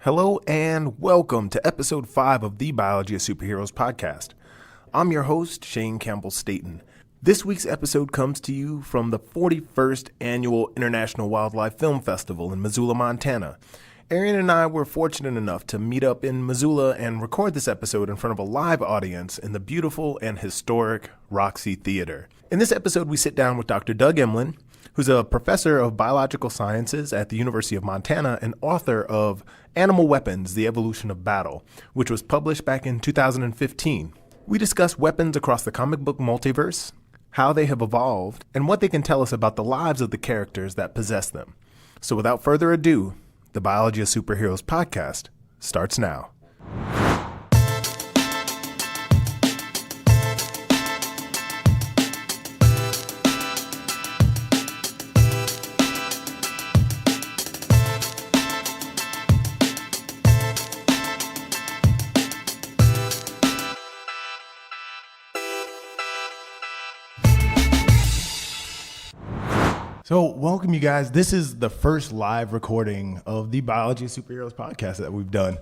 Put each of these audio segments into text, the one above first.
Hello and welcome to episode 5 of the Biology of Superheroes podcast. I'm your host, Shane Campbell Staten. This week's episode comes to you from the 41st Annual International Wildlife Film Festival in Missoula, Montana. Arian and I were fortunate enough to meet up in Missoula and record this episode in front of a live audience in the beautiful and historic Roxy Theatre. In this episode, we sit down with Dr. Doug Emlen, who's a professor of biological sciences at the University of Montana and author of Animal Weapons, The Evolution of Battle, which was published back in 2015. We discuss weapons across the comic book multiverse, how they have evolved, and what they can tell us about the lives of the characters that possess them. So without further ado, the Biology of Superheroes podcast starts now. So welcome, you guys. This is the first live recording of the Biology of Superheroes podcast that we've done.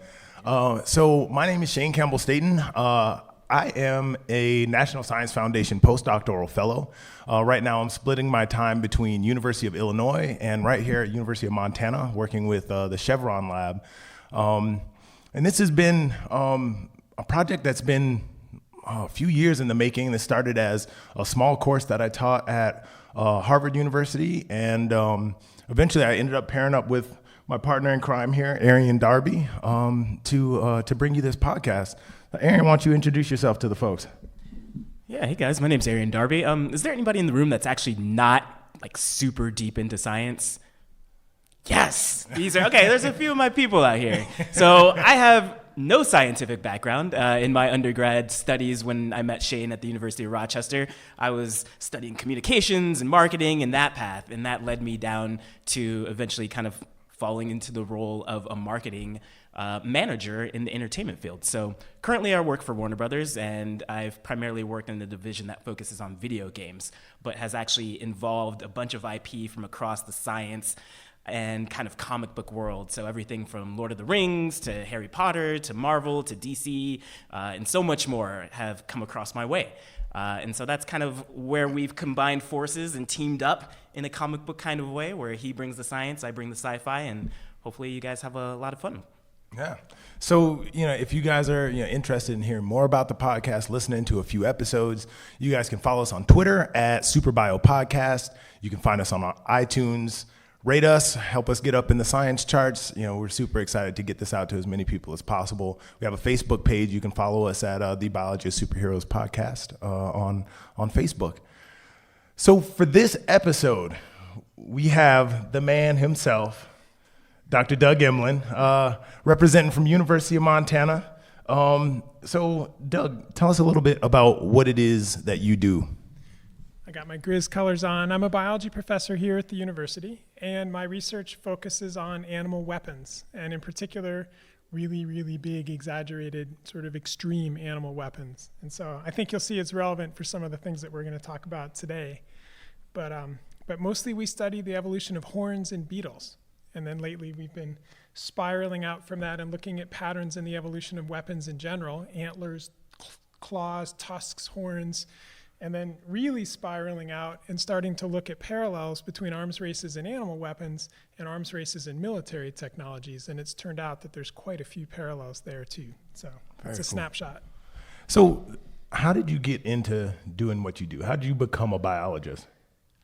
So my name is Shane Campbell Staten. I am a National Science Foundation postdoctoral fellow. Right now I'm splitting my time between University of Illinois and right here at University of Montana, working with the Chevron lab. And this has been a project that's been a few years in the making. This started as a small course that I taught at Harvard University, and eventually I ended up pairing up with my partner in crime here, Arian Darby, to bring you this podcast. Arian, why don't you introduce yourself to the folks? Yeah, hey guys, my name's Arian Darby. Is there anybody in the room that's actually not like super deep into science? Yes, these are okay. There's a few of my people out here. So I have no scientific background. In my undergrad studies, when I met Shane at the University of Rochester, I was studying communications and marketing and that path, and that led me down to eventually kind of falling into the role of a marketing manager in the entertainment field. So currently I work for Warner Brothers, and I've primarily worked in the division that focuses on video games, but has actually involved a bunch of IP from across the science and kind of comic book world. So everything from Lord of the Rings to Harry Potter to Marvel to DC and so much more have come across my way. And so that's kind of where we've combined forces and teamed up in a comic book kind of way, where he brings the science, I bring the sci-fi, and hopefully you guys have a lot of fun. Yeah. So, if you guys are interested in hearing more about the podcast, listening to a few episodes, you guys can follow us on Twitter at SuperBioPodcast. You can find us on iTunes. Rate us, help us get up in the science charts. We're super excited to get this out to as many people as possible. We have a Facebook page. You can follow us at the Biology of Superheroes podcast on Facebook. So for this episode, we have the man himself, Dr. Doug Emlen, representing from University of Montana. So Doug, tell us a little bit about what it is that you do. I got my Grizz colors on. I'm a biology professor here at the university, and my research focuses on animal weapons, and in particular, really, really big, exaggerated, sort of extreme animal weapons. And so I think you'll see it's relevant for some of the things that we're going to talk about today. But mostly we study the evolution of horns in beetles. And then lately we've been spiraling out from that and looking at patterns in the evolution of weapons in general, antlers, claws, tusks, horns, and then really spiraling out and starting to look at parallels between arms races and animal weapons and arms races and military technologies. And it's turned out that there's quite a few parallels there too. So it's a snapshot. So how did you get into doing what you do? How did you become a biologist?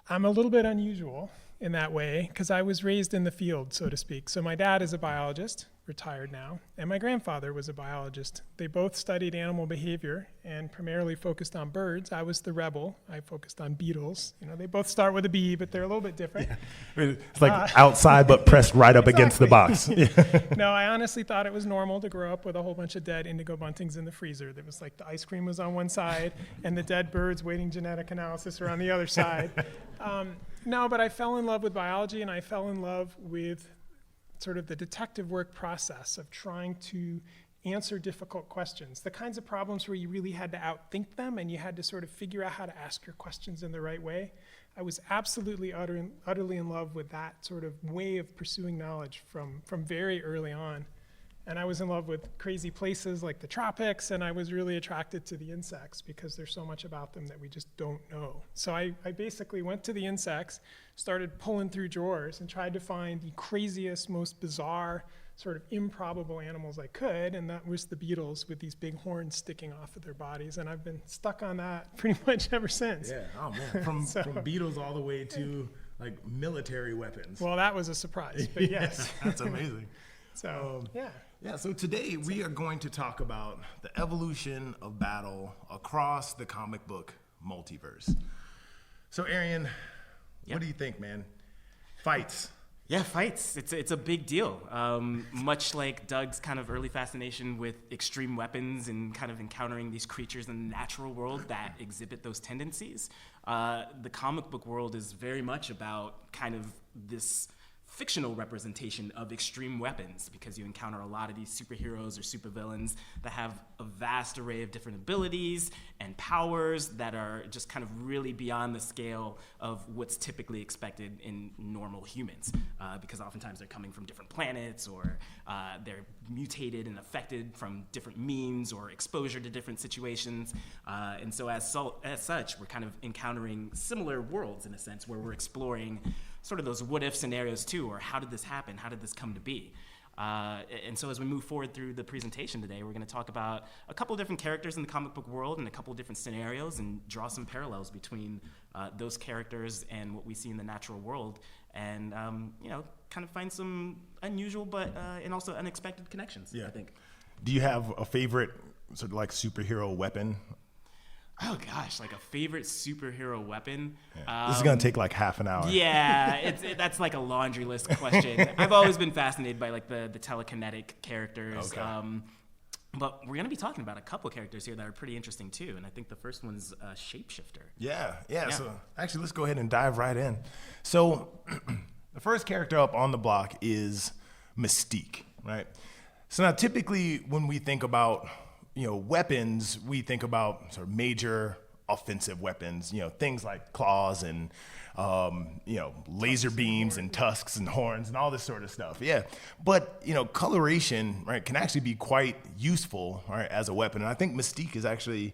I'm a little bit unusual in that way because I was raised in the field, so to speak. So my dad is a biologist, retired now, and my grandfather was a biologist. They both studied animal behavior and primarily focused on birds. I was the rebel. I focused on beetles. They both start with a B, but they're a little bit different. Yeah. It's like outside, but pressed right up against the box. No, I honestly thought it was normal to grow up with a whole bunch of dead indigo buntings in the freezer. There was like the ice cream was on one side and the dead birds waiting genetic analysis are on the other side. No, but I fell in love with biology, and I fell in love with sort of the detective work process of trying to answer difficult questions, the kinds of problems where you really had to outthink them and you had to sort of figure out how to ask your questions in the right way. I was absolutely utterly in love with that sort of way of pursuing knowledge from very early on. And I was in love with crazy places like the tropics, and I was really attracted to the insects because there's so much about them that we just don't know. So I basically went to the insects, started pulling through drawers, and tried to find the craziest, most bizarre, sort of improbable animals I could, and that was the beetles with these big horns sticking off of their bodies. And I've been stuck on that pretty much ever since. Yeah, oh man, from beetles all the way to like military weapons. Well, that was a surprise, but yes. That's amazing. So, yeah. Yeah, so today we are going to talk about the evolution of battle across the comic book multiverse. So, Arian, what do you think, man? Fights. Yeah, fights. It's a big deal. Much like Doug's kind of early fascination with extreme weapons and kind of encountering these creatures in the natural world that exhibit those tendencies, the comic book world is very much about kind of this fictional representation of extreme weapons, because you encounter a lot of these superheroes or supervillains that have a vast array of different abilities and powers that are just kind of really beyond the scale of what's typically expected in normal humans, because oftentimes they're coming from different planets, or they're mutated and affected from different means or exposure to different situations. And so as such, we're kind of encountering similar worlds in a sense, where we're exploring sort of those what-if scenarios too, or how did this happen? How did this come to be? And so as we move forward through the presentation today, we're going to talk about a couple of different characters in the comic book world and a couple of different scenarios, and draw some parallels between those characters and what we see in the natural world, and kind of find some unusual but and also unexpected connections, I think. Do you have a favorite sort of like superhero weapon? Oh gosh, like a favorite superhero weapon. Yeah. This is gonna take like half an hour. Yeah, that's like a laundry list question. I've always been fascinated by like the telekinetic characters. Okay. But we're gonna be talking about a couple characters here that are pretty interesting too, and I think the first one's Shapeshifter. Yeah. So actually, let's go ahead and dive right in. So the first character up on the block is Mystique, right? So now typically when we think about weapons, we think about sort of major offensive weapons, things like claws and, laser beams and tusks and horns and all this sort of stuff. Yeah. But, coloration, right, can actually be quite useful, right, as a weapon. And I think Mystique is actually,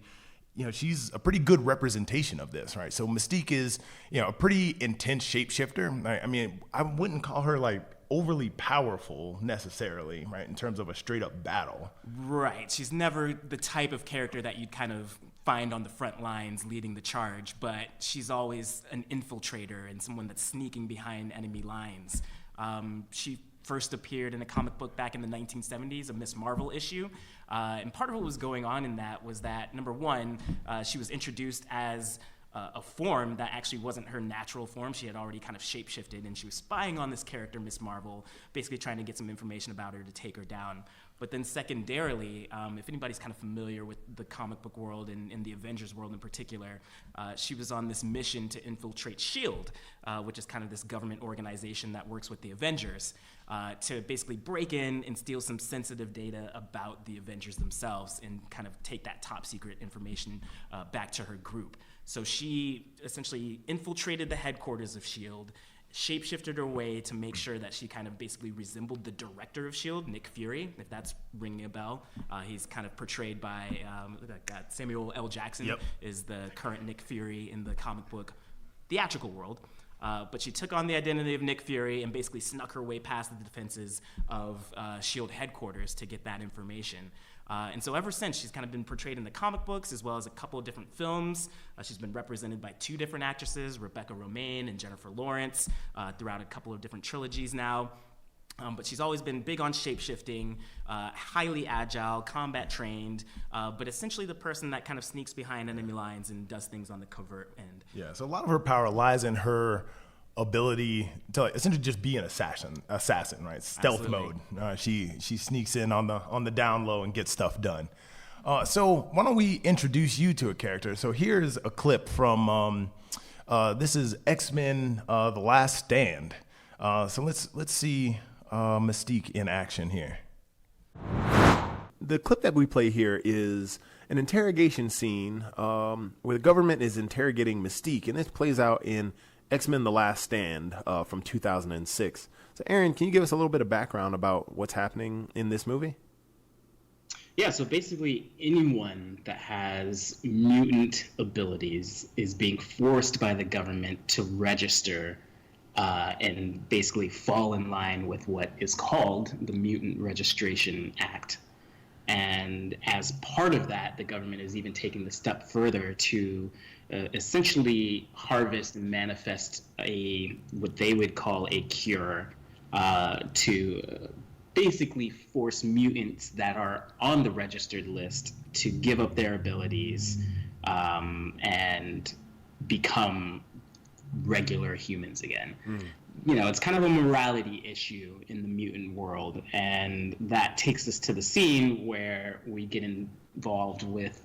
she's a pretty good representation of this, right? So Mystique is, a pretty intense shapeshifter. Right? I mean, I wouldn't call her like overly powerful necessarily, right, in terms of a straight up battle. Right. She's never the type of character that you'd kind of find on the front lines leading the charge, but she's always an infiltrator and someone that's sneaking behind enemy lines. She first appeared in a comic book back in the 1970s, a Miss Marvel issue. And part of what was going on in that was that, number one, she was introduced as a form that actually wasn't her natural form. She had already kind of shapeshifted, and she was spying on this character, Miss Marvel, basically trying to get some information about her to take her down. But then secondarily, if anybody's kind of familiar with the comic book world and the Avengers world in particular, she was on this mission to infiltrate S.H.I.E.L.D., which is kind of this government organization that works with the Avengers, to basically break in and steal some sensitive data about the Avengers themselves and kind of take that top secret information back to her group. So she essentially infiltrated the headquarters of S.H.I.E.L.D., shapeshifted her way to make sure that she kind of basically resembled the director of S.H.I.E.L.D., Nick Fury, if that's ringing a bell. He's kind of portrayed by Samuel L. Jackson, is the current Nick Fury in the comic book theatrical world. But she took on the identity of Nick Fury and basically snuck her way past the defenses of S.H.I.E.L.D. headquarters to get that information. And so ever since, she's kind of been portrayed in the comic books as well as a couple of different films. She's been represented by two different actresses, Rebecca Romijn and Jennifer Lawrence, throughout a couple of different trilogies now. But she's always been big on shapeshifting, highly agile, combat trained, but essentially the person that kind of sneaks behind enemy lines and does things on the covert end. Yeah, so a lot of her power lies in her ability to essentially just be an assassin, right? Stealth Absolutely. mode. She sneaks in on the down low and gets stuff done. So why don't we introduce you to a character? So here's a clip from this is X-Men: The Last Stand. So let's see Mystique in action here. The clip that we play here is an interrogation scene where the government is interrogating Mystique, and this plays out in X-Men: The Last Stand from 2006. So, Aaron, can you give us a little bit of background about what's happening in this movie? Yeah, so basically anyone that has mutant abilities is being forced by the government to register and basically fall in line with what is called the Mutant Registration Act. And as part of that, the government is even taking the step further to essentially harvest and manifest what they would call a cure to basically force mutants that are on the registered list to give up their abilities and become regular humans again. You know, it's kind of a morality issue in the mutant world, and that takes us to the scene where we get involved with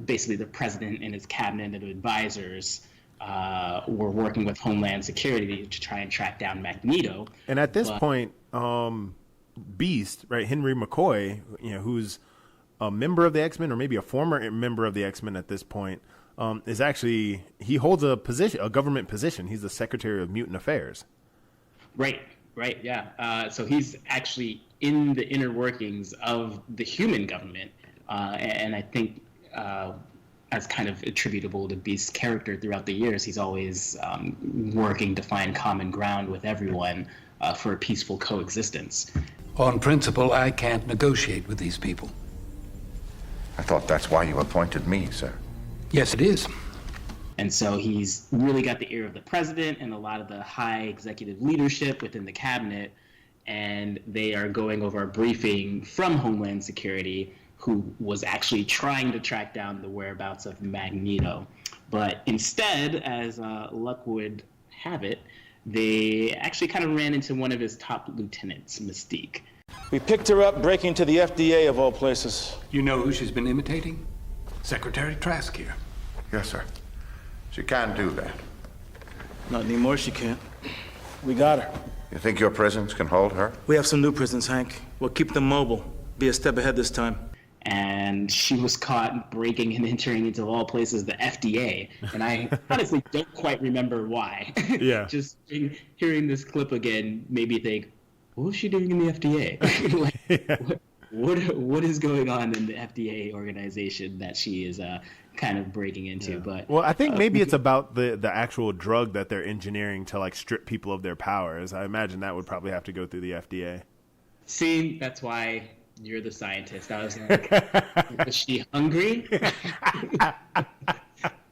basically the president and his cabinet of advisors were working with Homeland Security to try and track down Magneto. And at this point, Beast, right, Henry McCoy, you know, who's a member of the X-Men, or maybe a former member of the X-Men at this point, is actually, he holds a position, a government position. He's the Secretary of Mutant Affairs. Right, yeah. So he's actually in the inner workings of the human government, and I think as kind of attributable to Beast's character throughout the years, he's always working to find common ground with everyone for a peaceful coexistence. On principle, I can't negotiate with these people. I thought that's why you appointed me, sir. Yes, it is. And so he's really got the ear of the president and a lot of the high executive leadership within the cabinet, and they are going over a briefing from Homeland Security, who was actually trying to track down the whereabouts of Magneto. But instead, as luck would have it, they actually kind of ran into one of his top lieutenants, Mystique. We picked her up breaking into the FDA of all places. You know who she's been imitating? Secretary Trask here. Yes, sir. She can do that. Not anymore, she can't. We got her. You think your prisons can hold her? We have some new prisons, Hank. We'll keep them mobile. Be a step ahead this time. And she was caught breaking and entering into, of all places, the FDA. And I honestly don't quite remember why. Yeah. Just hearing this clip again made me think, what was she doing in the FDA? Like, Yeah. what is going on in the FDA organization that she is kind of breaking into? Yeah. But well, I think maybe it's about the actual drug that they're engineering to like strip people of their powers. I imagine that would probably have to go through the FDA. see, that's why you're the scientist. I was like, was she hungry?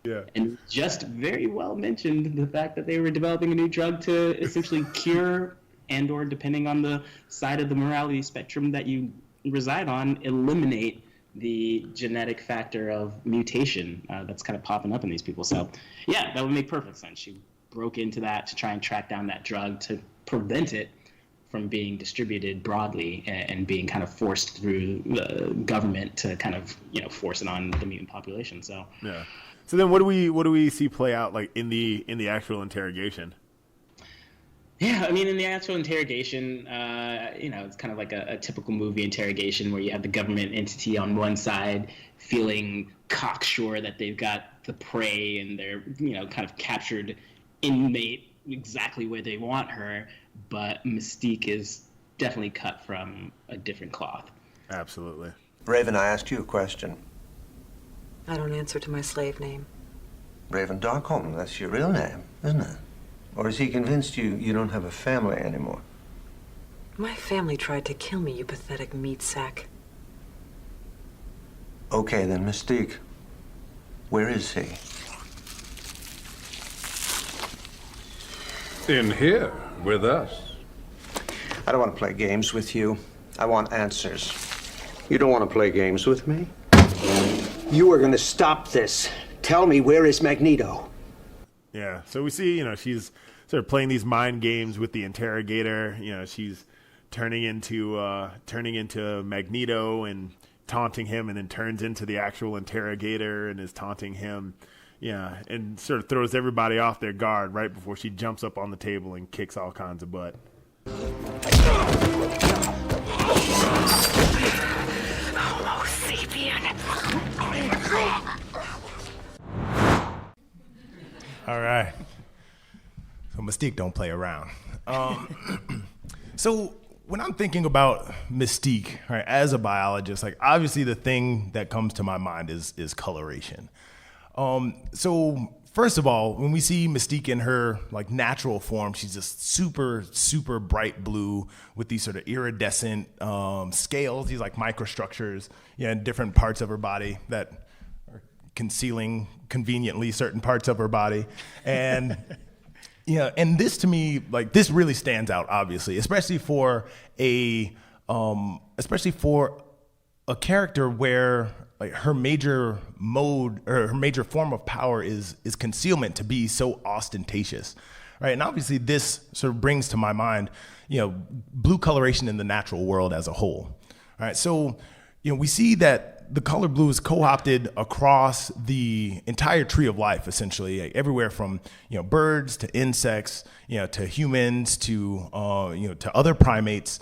Yeah. And just very well mentioned the fact that they were developing a new drug to essentially cure and or, depending on the side of the morality spectrum that you reside on, eliminate the genetic factor of mutation that's kind of popping up in these people. So, yeah, that would make perfect sense. She broke into that to try and track down that drug to prevent it from being distributed broadly and being kind of forced through the government to kind of, you know, force it on the mutant population. So, Yeah. So then what do we see play out like in the actual interrogation? yeah, I mean, in the actual interrogation, you know, it's kind of like a typical movie interrogation where you have the government entity on one side feeling cocksure that they've got the prey and they're, you know, kind of captured inmate exactly where they want her, but Mystique is definitely cut from a different cloth. Absolutely. Raven, I asked you a question. I don't answer to my slave name. Raven Darkholm, that's your real name, isn't it? Or has he convinced you you don't have a family anymore? My family tried to kill me, you pathetic meat sack. Okay, then, Mystique. Where is he? In here, with us. I don't want to play games with you. I want answers. You don't want to play games with me? You are going to stop this. Tell me, where is Magneto? Yeah. So we see, you know, she's sort of playing these mind games with the interrogator. You know, she's turning into Magneto and taunting him, and then turns into the actual interrogator and is taunting him. Yeah, and sort of throws everybody off their guard right before she jumps up on the table and kicks all kinds of butt. Homo sapien. All right. Mystique don't play around. So when I'm thinking about Mystique, right, as a biologist, like obviously the thing that comes to my mind is coloration. So first of all, when we see Mystique in her like natural form, she's just super, super bright blue with these sort of iridescent scales, these like microstructures, in different parts of her body that are concealing conveniently certain parts of her body. And and this to me, like this really stands out, obviously, especially for a character where like her major mode or her major form of power is concealment, to be so ostentatious, right? And obviously this sort of brings to my mind, blue coloration in the natural world as a whole, all right? So, we see that the color blue is co-opted across the entire tree of life, essentially, like everywhere from birds to insects, to humans to to other primates.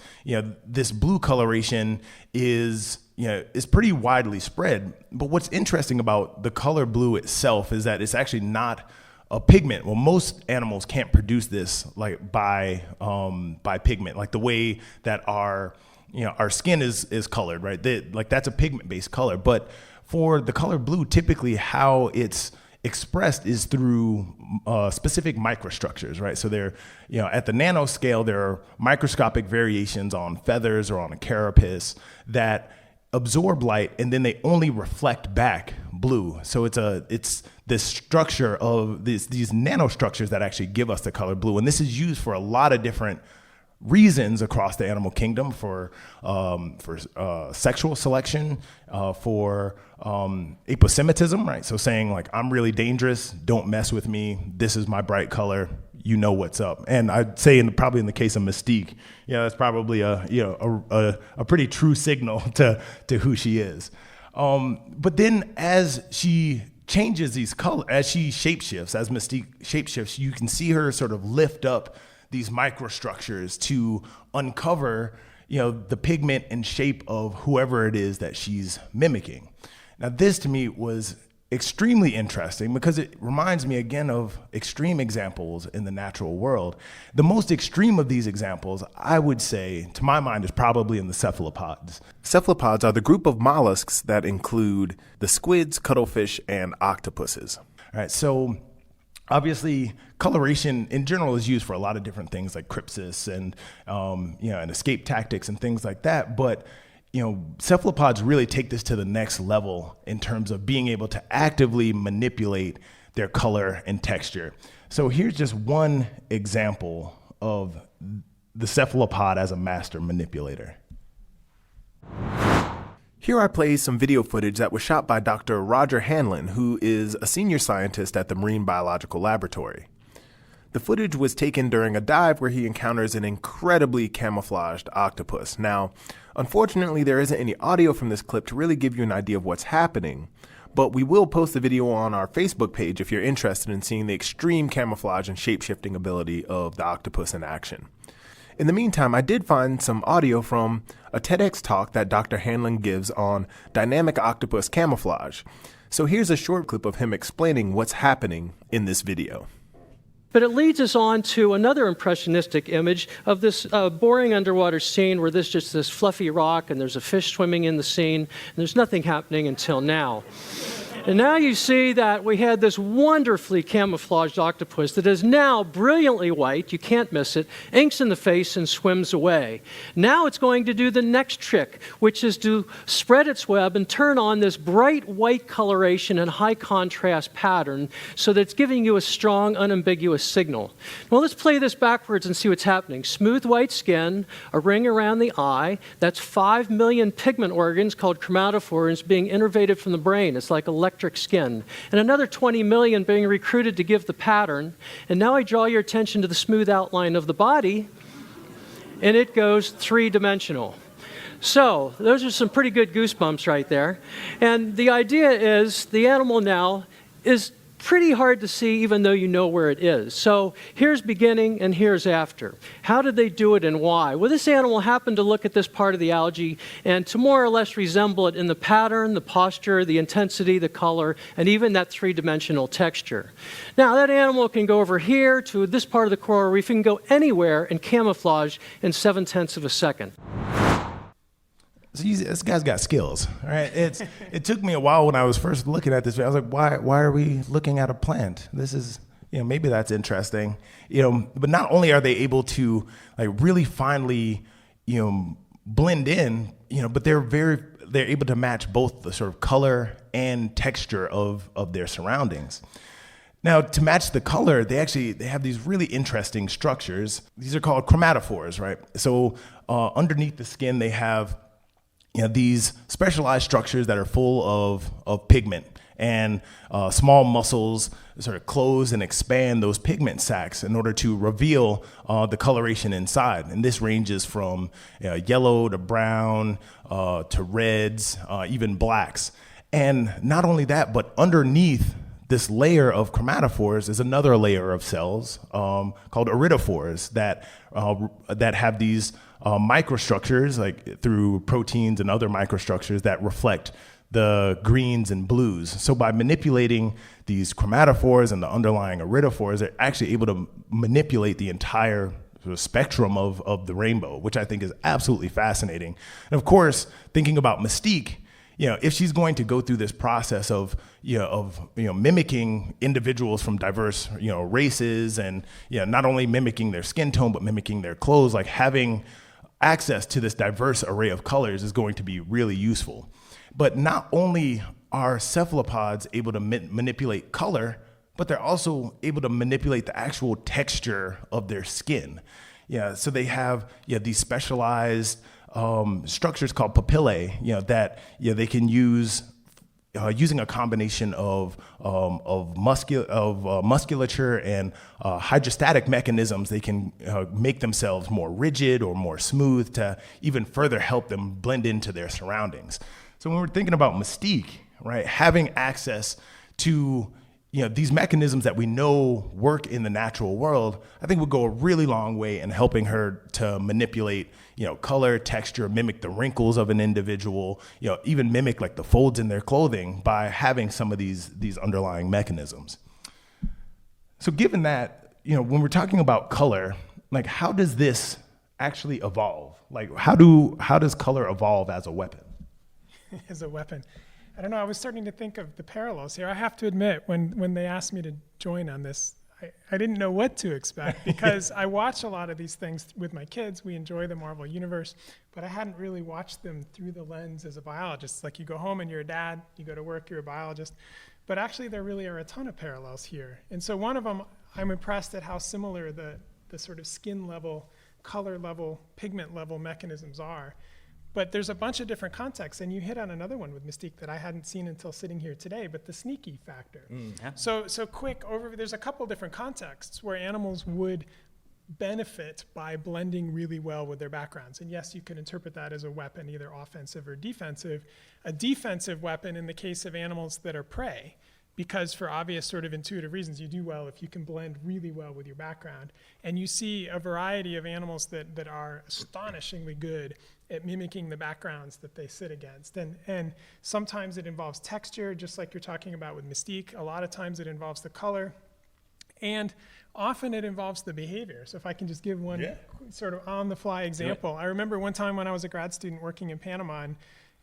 This blue coloration is pretty widely spread. But what's interesting about the color blue itself is that it's actually not a pigment. Well, most animals can't produce this like by pigment, like the way that our skin is colored, right? That's a pigment-based color. But for the color blue, typically how it's expressed is through specific microstructures, right? So they're, at the nanoscale, there are microscopic variations on feathers or on a carapace that absorb light, and then they only reflect back blue. So it's this structure of these nanostructures that actually give us the color blue. And this is used for a lot of different reasons across the animal kingdom, for sexual selection, for aposematism, right? So saying like, I'm really dangerous, don't mess with me, this is my bright color, you know what's up. And I'd say probably in the case of Mystique, that's probably a pretty true signal to who she is. But then as she changes these colors, as she shapeshifts, as Mystique shapeshifts, you can see her sort of lift up these microstructures to uncover, the pigment and shape of whoever it is that she's mimicking. Now, this to me was extremely interesting because it reminds me again of extreme examples in the natural world. The most extreme of these examples, I would say, to my mind, is probably in the cephalopods. Cephalopods are the group of mollusks that include the squids, cuttlefish, and octopuses. All right, so obviously, coloration in general is used for a lot of different things like crypsis and and escape tactics and things like that. But cephalopods really take this to the next level in terms of being able to actively manipulate their color and texture. So here's just one example of the cephalopod as a master manipulator. Here I play some video footage that was shot by Dr. Roger Hanlon, who is a senior scientist at the Marine Biological Laboratory. The footage was taken during a dive where he encounters an incredibly camouflaged octopus. Now, unfortunately, there isn't any audio from this clip to really give you an idea of what's happening, but we will post the video on our Facebook page if you're interested in seeing the extreme camouflage and shape-shifting ability of the octopus in action. In the meantime, I did find some audio from a TEDx talk that Dr. Hanlon gives on dynamic octopus camouflage. So here's a short clip of him explaining what's happening in this video. But it leads us on to another impressionistic image of this boring underwater scene where there's just this fluffy rock and there's a fish swimming in the scene, and there's nothing happening until now. And now you see that we had this wonderfully camouflaged octopus that is now brilliantly white, you can't miss it, inks in the face and swims away. Now it's going to do the next trick, which is to spread its web and turn on this bright white coloration and high contrast pattern so that it's giving you a strong, unambiguous signal. Well, let's play this backwards and see what's happening. Smooth white skin, a ring around the eye, that's 5 million pigment organs called chromatophores being innervated from the brain. It's like electric skin, and another 20 million being recruited to give the pattern. And now I draw your attention to the smooth outline of the body, and it goes three-dimensional. So those are some pretty good goosebumps right there. And the idea is the animal now is pretty hard to see even though you know where it is. So here's beginning and here's after. How did they do it and why? Well, this animal happened to look at this part of the algae and to more or less resemble it in the pattern, the posture, the intensity, the color, and even that three-dimensional texture. Now, that animal can go over here to this part of the coral reef. It can go anywhere in camouflage in 0.7 of a second. So this guy's got skills, right? It took me a while when I was first looking at this. I was like, why are we looking at a plant? This is, maybe that's interesting, But not only are they able to like really finely, blend in, but they're able to match both the sort of color and texture of their surroundings. Now, to match the color, they have these really interesting structures. These are called chromatophores, right? So underneath the skin, they have these specialized structures that are full of pigment, and small muscles sort of close and expand those pigment sacs in order to reveal the coloration inside. And this ranges from yellow to brown to reds, even blacks. And not only that, but underneath this layer of chromatophores is another layer of cells called iridophores that have these microstructures, like through proteins and other microstructures that reflect the greens and blues. So by manipulating these chromatophores and the underlying iridophores, they're actually able to manipulate the entire sort of spectrum of the rainbow, which I think is absolutely fascinating. And of course, thinking about Mystique, if she's going to go through this process of mimicking individuals from diverse, races, and not only mimicking their skin tone, but mimicking their clothes, like having access to this diverse array of colors is going to be really useful. But not only are cephalopods able to manipulate color, but they're also able to manipulate the actual texture of their skin. So they have these specialized structures called papillae, that they can use using a combination of musculature and hydrostatic mechanisms. They can make themselves more rigid or more smooth to even further help them blend into their surroundings. So when we're thinking about Mystique, right, having access to these mechanisms that we know work in the natural world, I think would go a really long way in helping her to manipulate, color, texture, mimic the wrinkles of an individual, even mimic like the folds in their clothing by having some of these underlying mechanisms. So given that, when we're talking about color, like how does this actually evolve? Like how does color evolve as a weapon? As a weapon. I don't know, I was starting to think of the parallels here. I have to admit, when they asked me to join on this, I didn't know what to expect because I watch a lot of these things with my kids. We enjoy the Marvel Universe, but I hadn't really watched them through the lens as a biologist. Like you go home and you're a dad, you go to work, you're a biologist. But actually there really are a ton of parallels here. And so one of them, I'm impressed at how similar the sort of skin level, color level, pigment level mechanisms are. But there's a bunch of different contexts, and you hit on another one with Mystique that I hadn't seen until sitting here today, but the sneaky factor. Yeah. So quick overview, there's a couple different contexts where animals would benefit by blending really well with their backgrounds. And yes, you can interpret that as a weapon, either offensive or defensive. A defensive weapon in the case of animals that are prey, because for obvious sort of intuitive reasons, you do well if you can blend really well with your background. And you see a variety of animals that are astonishingly good at mimicking the backgrounds that they sit against. And sometimes it involves texture, just like you're talking about with Mystique. A lot of times it involves the color. And often it involves the behavior. So if I can just give one sort of on-the-fly example. I remember one time when I was a grad student working in Panama,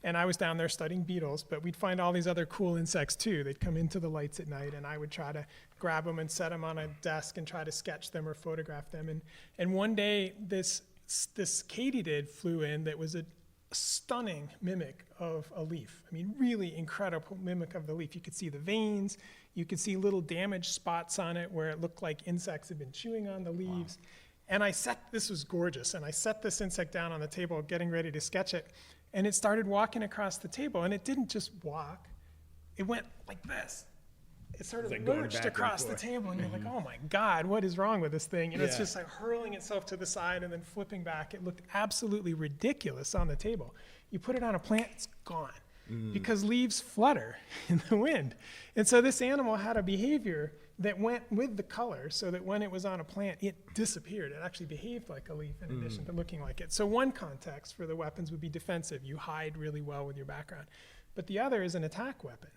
and I was down there studying beetles, but we'd find all these other cool insects too. They'd come into the lights at night, and I would try to grab them and set them on a desk and try to sketch them or photograph them. And one day, this katydid flew in that was a stunning mimic of a leaf. I mean, really incredible mimic of the leaf. You could see the veins. You could see little damaged spots on it where it looked like insects had been chewing on the leaves. Wow. And this was gorgeous, and I set this insect down on the table getting ready to sketch it, and it started walking across the table, and it didn't just walk. It went like this. It sort of lurched across the table, and you're like, oh my God, what is wrong with this thing? It's just like hurling itself to the side and then flipping back. It looked absolutely ridiculous on the table. You put it on a plant, it's gone. because leaves flutter in the wind. And so this animal had a behavior that went with the color so that when it was on a plant, it disappeared. It actually behaved like a leaf in addition to looking like it. So one context for the weapons would be defensive. You hide really well with your background. But the other is an attack weapon.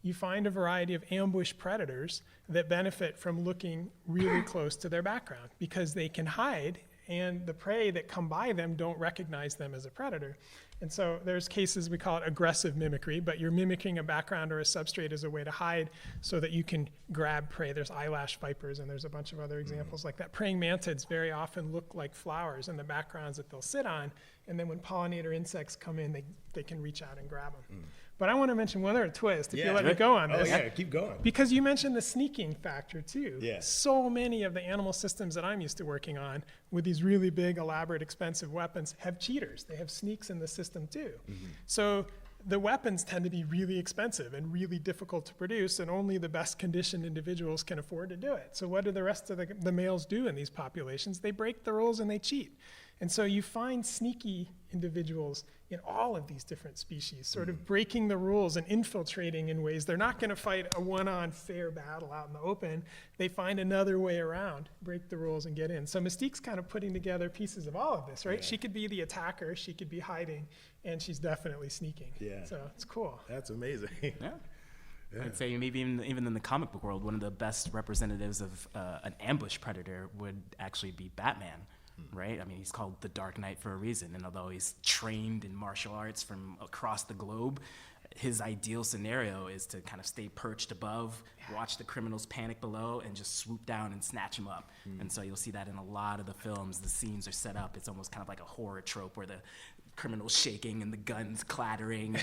You find a variety of ambush predators that benefit from looking really close to their background because they can hide and the prey that come by them don't recognize them as a predator. And so there's cases, we call it aggressive mimicry, but you're mimicking a background or a substrate as a way to hide so that you can grab prey. There's eyelash vipers, and there's a bunch of other examples like that. Praying mantids very often look like flowers in the backgrounds that they'll sit on, and then when pollinator insects come in, they can reach out and grab them. But I want to mention one other twist, if you let me go on this. Yeah, keep going. Because you mentioned the sneaking factor too. Yeah. So many of the animal systems that I'm used to working on with these really big, elaborate, expensive weapons have cheaters. They have sneaks in the system too. So the weapons tend to be really expensive and really difficult to produce, and only the best conditioned individuals can afford to do it. So what do the rest of the males do in these populations? They break the rules and they cheat. And so you find sneaky individuals in all of these different species, sort of breaking the rules and infiltrating in ways. They're not going to fight a one-on fair battle out in the open. They find another way around, break the rules and get in. So Mystique's kind of putting together pieces of all of this, right? Yeah. She could be the attacker, she could be hiding, and she's definitely sneaking. Yeah. So it's cool. That's amazing. Yeah. I'd say maybe even in the comic book world, one of the best representatives of an ambush predator would actually be Batman. Right? I mean, he's called the Dark Knight for a reason, and although he's trained in martial arts from across the globe, his ideal scenario is to kind of stay perched above, watch the criminals panic below, and just swoop down and snatch them up. And so you'll see that in a lot of the films. The scenes are set up. It's almost kind of like a horror trope where the criminals shaking and the guns clattering,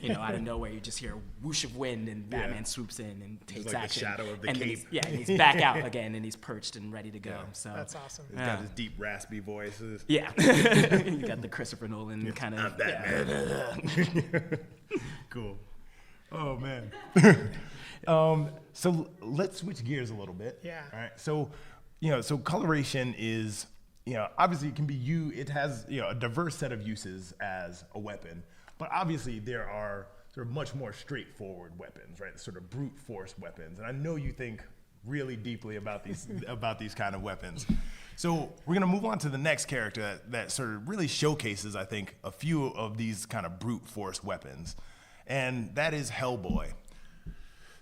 and out of nowhere you just hear a whoosh of wind, and Batman swoops in and takes like action. The shadow of the and cape. And he's back out again, and he's perched and ready to go. So that's awesome. He's got his deep, raspy voices. Yeah, you got the Christopher Nolan kind of. I'm Batman. Cool. Oh man. So let's switch gears a little bit. Yeah. All right. So, so coloration is. Obviously it can be it has, a diverse set of uses as a weapon, but obviously there are sort of much more straightforward weapons, right? Sort of brute force weapons. And I know you think really deeply about these, about these kind of weapons. So we're going to move on to the next character that sort of really showcases, I think, a few of these kind of brute force weapons. And that is Hellboy.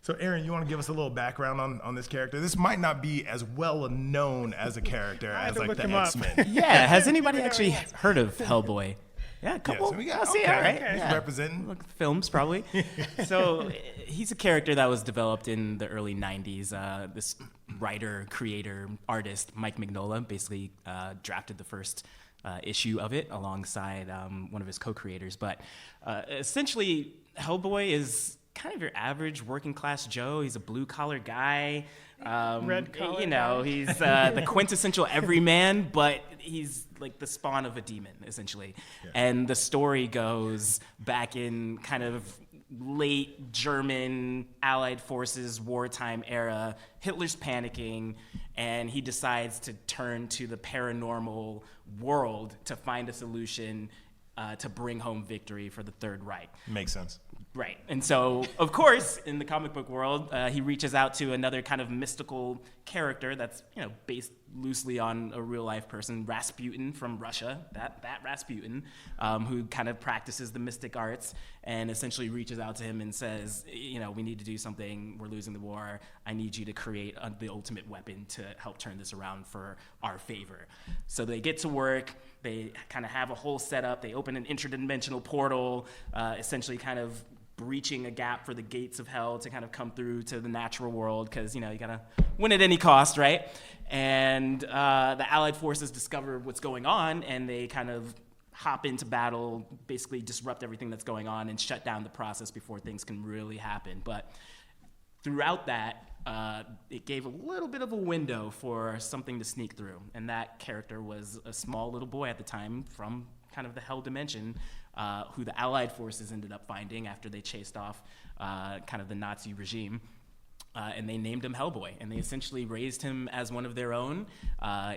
So, Aaron, you want to give us a little background on this character? This might not be as well known as a character as like the X-Men. Yeah, has anybody actually heard of Hellboy? Yeah, a couple. Yeah, so we got, see, all right. Okay. Yeah. Representing. Films, probably. So he's a character that was developed in the early 90s. This writer, creator, artist, Mike Mignola, basically drafted the first issue of it alongside one of his co-creators. But essentially, Hellboy is kind of your average working class Joe. He's a blue collar guy. Red collar. He's the quintessential everyman, but he's like the spawn of a demon, essentially. Yeah. And the story goes back in kind of late German Allied forces wartime era. Hitler's panicking, and he decides to turn to the paranormal world to find a solution to bring home victory for the Third Reich. Makes sense. Right. And so, of course, in the comic book world, he reaches out to another kind of mystical character that's, based loosely on a real-life person, Rasputin from Russia, that Rasputin, who kind of practices the mystic arts and essentially reaches out to him and says, we need to do something. We're losing the war. I need you to create the ultimate weapon to help turn this around for our favor. So they get to work. They kind of have a whole setup. They open an interdimensional portal, essentially kind of breaching a gap for the gates of hell to kind of come through to the natural world, because you gotta win at any cost, right? And the Allied forces discover what's going on, and they kind of hop into battle, basically disrupt everything that's going on and shut down the process before things can really happen. But throughout that, it gave a little bit of a window for something to sneak through, and that character was a small little boy at the time from kind of the Hell dimension, who the Allied forces ended up finding after they chased off kind of the Nazi regime. and they named him Hellboy, and they essentially raised him as one of their own.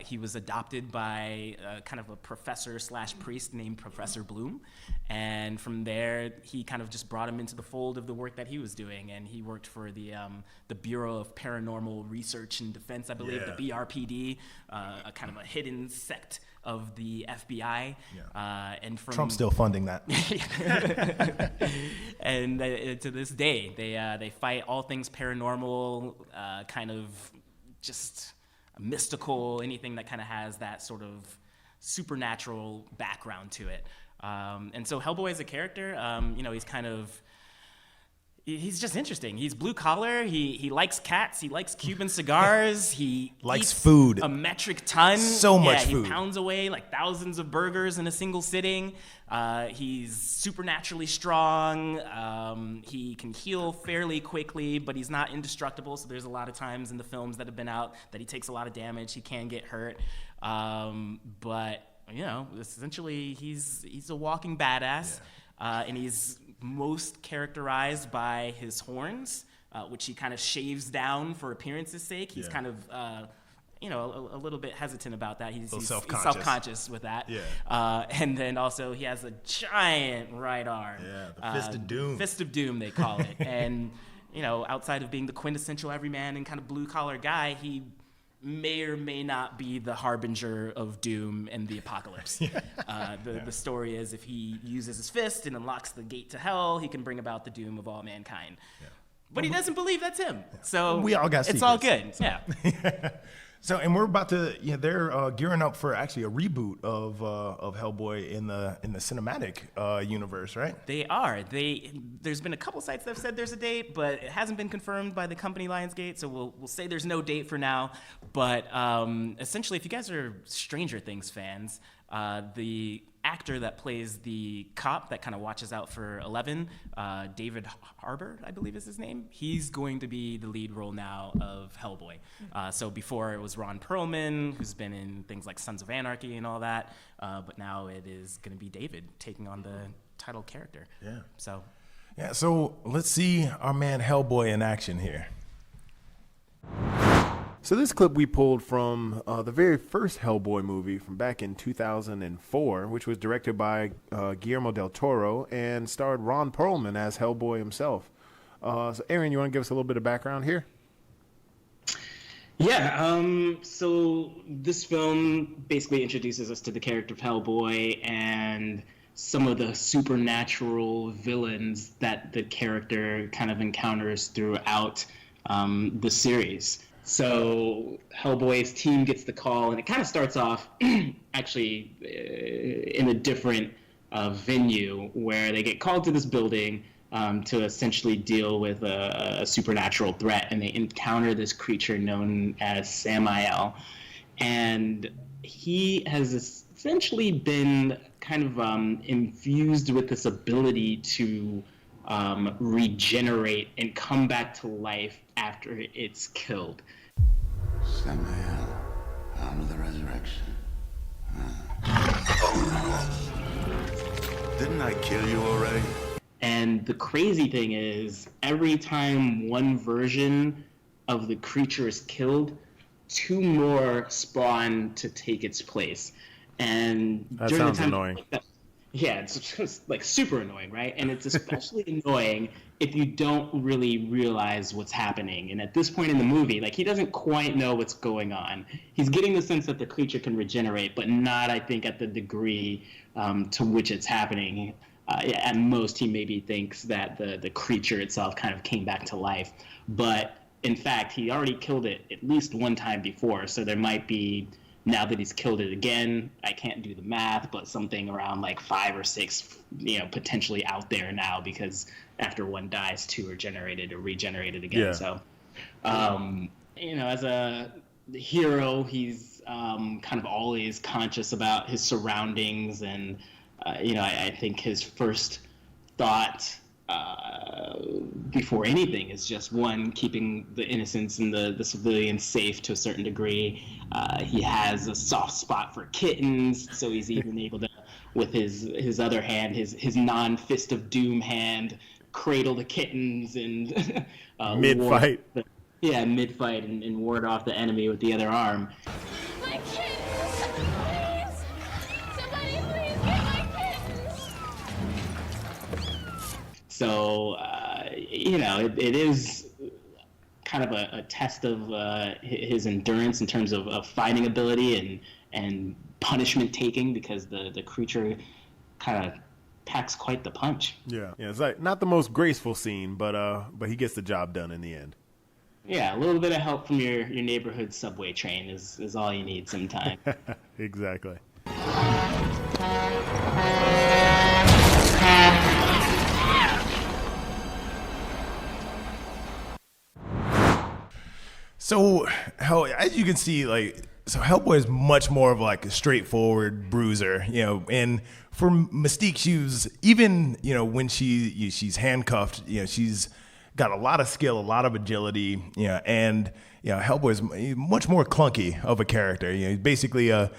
He was adopted by kind of a professor / priest named Professor Bloom, and from there he kind of just brought him into the fold of the work that he was doing. And he worked for the Bureau of Paranormal Research and Defense, I believe, the BRPD, a kind of a hidden sect of the FBI. And from Trump's still funding that. And to this day, they fight all things paranormal, kind of just mystical, anything that kind of has that sort of supernatural background to it. And so Hellboy as a character, he's kind of, he's just interesting. He's blue collar. He likes cats. He likes Cuban cigars. He likes eats food. A metric ton. So much food. He pounds away like thousands of burgers in a single sitting. He's supernaturally strong. He can heal fairly quickly, but he's not indestructible. So there's a lot of times in the films that have been out that he takes a lot of damage. He can get hurt. But essentially he's a walking badass. And he's most characterized by his horns, which he kind of shaves down for appearance's sake. He's kind of, a little bit hesitant about that. He's self-conscious with that. And then also he has a giant right arm. The Fist of Doom. Fist of Doom, they call it. And, outside of being the quintessential everyman and kind of blue-collar guy, he may or may not be the harbinger of doom and the apocalypse. The story is if he uses his fist and unlocks the gate to hell, he can bring about the doom of all mankind. But he doesn't believe that's him. So we all got it's all good. So. So, and we're about to, they're gearing up for actually a reboot of Hellboy in the cinematic universe, right? They are. There's been a couple sites that have said there's a date, but it hasn't been confirmed by the company Lionsgate. So we'll say there's no date for now. But essentially, if you guys are Stranger Things fans, the actor that plays the cop that kind of watches out for Eleven, David Harbour, I believe is his name. He's going to be the lead role now of Hellboy. So before it was Ron Perlman, who's been in things like Sons of Anarchy and all that. But now it is going to be David taking on the title character. So let's see our man Hellboy in action here. So this clip we pulled from the very first Hellboy movie from back in 2004, which was directed by Guillermo del Toro and starred Ron Perlman as Hellboy himself. So Aaron, you want to give us a little bit of background here? So this film basically introduces us to the character of Hellboy and some of the supernatural villains that the character kind of encounters throughout the series. So Hellboy's team gets the call, and it kind of starts off actually in a different venue where they get called to this building to essentially deal with a supernatural threat, and they encounter this creature known as Samael. And he has essentially been kind of infused with this ability to regenerate and come back to life after it's killed. Samael, arm of the resurrection. Didn't I kill you already? And the crazy thing is, every time one version of the creature is killed, two more spawn to take its place. And that during sounds the time, annoying. Yeah, it's just like super annoying, right? And it's especially annoying if you don't really realize what's happening. And at this point in the movie, like, he doesn't quite know what's going on. He's getting the sense that the creature can regenerate, but not, I think, at the degree to which it's happening. At most, he maybe thinks that the creature itself kind of came back to life. But in fact, he already killed it at least one time before, so there might be, now that he's killed it again, I can't do the math, but something around like 5 or 6, potentially out there now, because after one dies, 2 are generated or regenerated again. Yeah. So, as a hero, he's kind of always conscious about his surroundings, and I think his first thought before anything is just, one, keeping the innocents and the civilians safe to a certain degree. He has a soft spot for kittens, so he's even able to, with his other hand, his non-Fist of Doom hand, cradle the kittens and mid-fight. Yeah, mid-fight and ward off the enemy with the other arm. My kittens! Please! Somebody please get my kittens! So, it is kind of a test of his endurance in terms of fighting ability and punishment taking, because the creature kind of packs quite the punch. Yeah, it's like not the most graceful scene, but he gets the job done in the end. Yeah, a little bit of help from your neighborhood subway train is all you need sometimes. Exactly. So, as you can see, Hellboy is much more of like a straightforward bruiser, and for Mystique, she was, even, when she's handcuffed, she's got a lot of skill, a lot of agility, and Hellboy is much more clunky of a character. He's basically a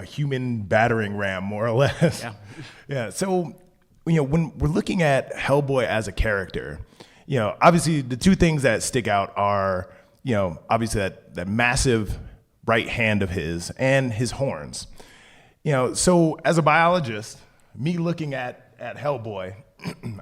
human battering ram, more or less. Yeah. Yeah. So, when we're looking at Hellboy as a character, obviously the two things that stick out are, obviously that massive right hand of his and his horns. So as a biologist, me looking at Hellboy,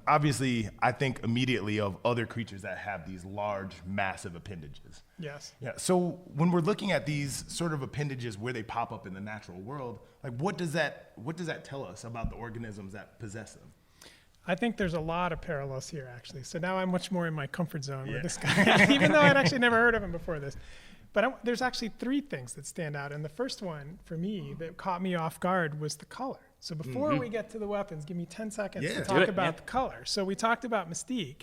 obviously I think immediately of other creatures that have these large, massive appendages. Yes. Yeah. So when we're looking at these sort of appendages where they pop up in the natural world, what does that tell us about the organisms that possess them? I think there's a lot of parallels here, actually. So now I'm much more in my comfort zone with this guy, even though I'd actually never heard of him before this. But there's actually three things that stand out. And the first one, for me, that caught me off guard was the color. So before we get to the weapons, give me 10 seconds to talk about the color. So we talked about Mystique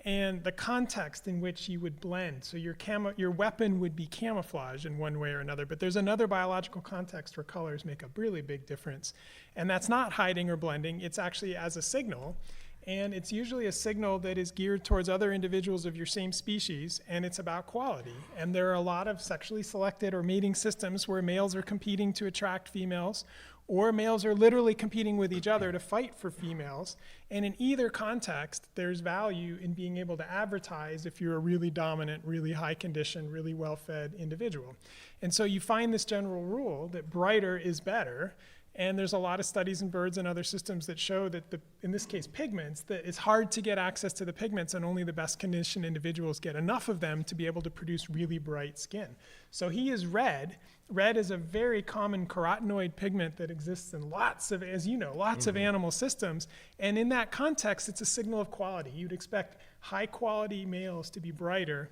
and the context in which you would blend. So your weapon would be camouflage in one way or another, but there's another biological context where colors make a really big difference. And that's not hiding or blending, it's actually as a signal. And it's usually a signal that is geared towards other individuals of your same species, and it's about quality. And there are a lot of sexually selected or mating systems where males are competing to attract females, or males are literally competing with each other to fight for females. And in either context, there's value in being able to advertise if you're a really dominant, really high conditioned, really well-fed individual. And so you find this general rule that brighter is better. And there's a lot of studies in birds and other systems that show that, in this case, pigments, that it's hard to get access to the pigments, and only the best conditioned individuals get enough of them to be able to produce really bright skin. So he is red. Red is a very common carotenoid pigment that exists in lots of, as you know, lots of animal systems. And in that context, it's a signal of quality. You'd expect high quality males to be brighter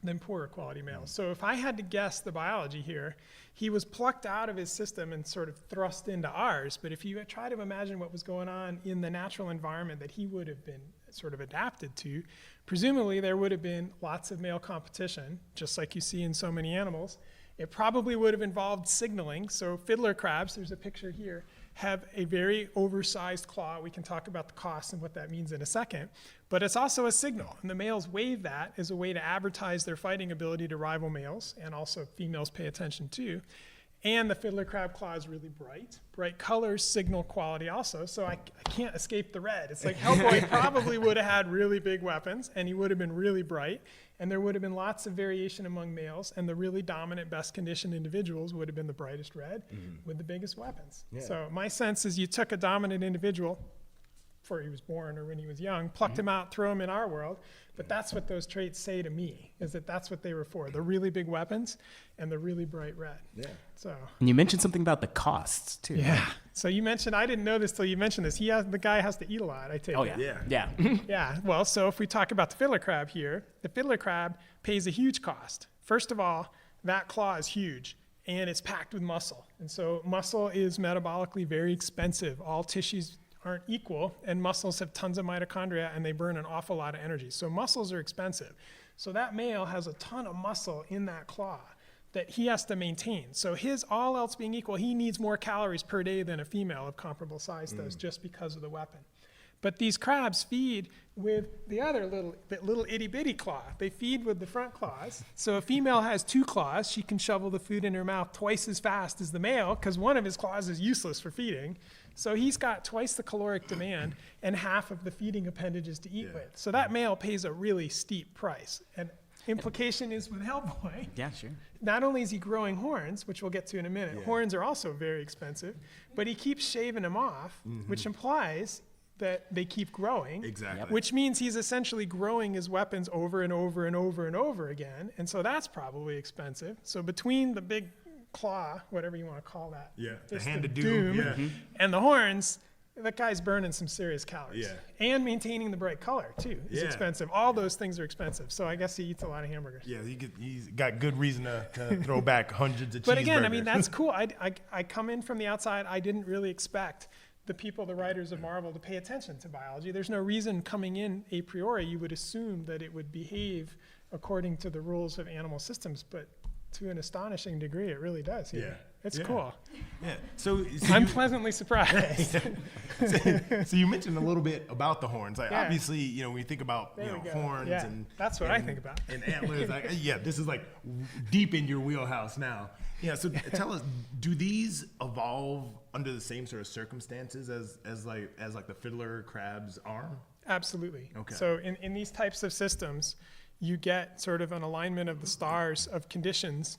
than poorer quality males. So if I had to guess the biology here, he was plucked out of his system and sort of thrust into ours. But if you try to imagine what was going on in the natural environment that he would have been sort of adapted to, presumably there would have been lots of male competition, just like you see in so many animals. It probably would have involved signaling. So fiddler crabs, there's a picture here, have a very oversized claw. We can talk about the cost and what that means in a second. But it's also a signal. And the males wave that as a way to advertise their fighting ability to rival males, and also females pay attention too. And the fiddler crab claw is really bright. Bright colors signal quality also, so I can't escape the red. It's like Hellboy probably would have had really big weapons, and he would have been really bright, and there would have been lots of variation among males, and the really dominant, best-conditioned individuals would have been the brightest red with the biggest weapons. Yeah. So my sense is you took a dominant individual before he was born or when he was young, plucked him out, threw him in our world. But that's what those traits say to me, is that that's what they were for, the really big weapons and the really bright red. Yeah. So. And you mentioned something about the costs too. Yeah. So you mentioned, I didn't know this till you mentioned this. The guy has to eat a lot, I take it. Oh yeah. Yeah. Yeah. Well, so if we talk about the fiddler crab here, the fiddler crab pays a huge cost. First of all, that claw is huge and it's packed with muscle. And so muscle is metabolically very expensive. All tissues aren't equal, and muscles have tons of mitochondria and they burn an awful lot of energy. So muscles are expensive. So that male has a ton of muscle in that claw that he has to maintain. So his, all else being equal, he needs more calories per day than a female of comparable size does, just because of the weapon. But these crabs feed with the other little itty bitty claw. They feed with the front claws. So a female has 2 claws. She can shovel the food in her mouth twice as fast as the male because one of his claws is useless for feeding. So he's got twice the caloric demand and half of the feeding appendages to eat with. So that male pays a really steep price. And implication is with Hellboy. Yeah, sure. Not only is he growing horns, which we'll get to in a minute, horns are also very expensive, but he keeps shaving them off, which implies that they keep growing. Exactly. Which means he's essentially growing his weapons over and over and over and over again. And so that's probably expensive. So between the big claw, whatever you want to call that, the hand of doom, and the horns, that guy's burning some serious calories. Yeah. And maintaining the bright color, too, is expensive. All those things are expensive. So I guess he eats a lot of hamburgers. Yeah, he's got good reason to throw back hundreds of cheeseburgers. But again, I mean, that's cool. I come in from the outside. I didn't really expect the writers of Marvel to pay attention to biology. There's no reason coming in a priori you would assume that it would behave according to the rules of animal systems, but to an astonishing degree, it really does here. It's cool. Yeah. So I'm pleasantly surprised. So you mentioned a little bit about the horns. Like obviously, when you think about horns and that's what I think about. And antlers, this is like deep in your wheelhouse now. Yeah. So tell us, do these evolve under the same sort of circumstances as like the Fiddler Crab's arm? Absolutely. Okay. So in these types of systems, you get sort of an alignment of the stars of conditions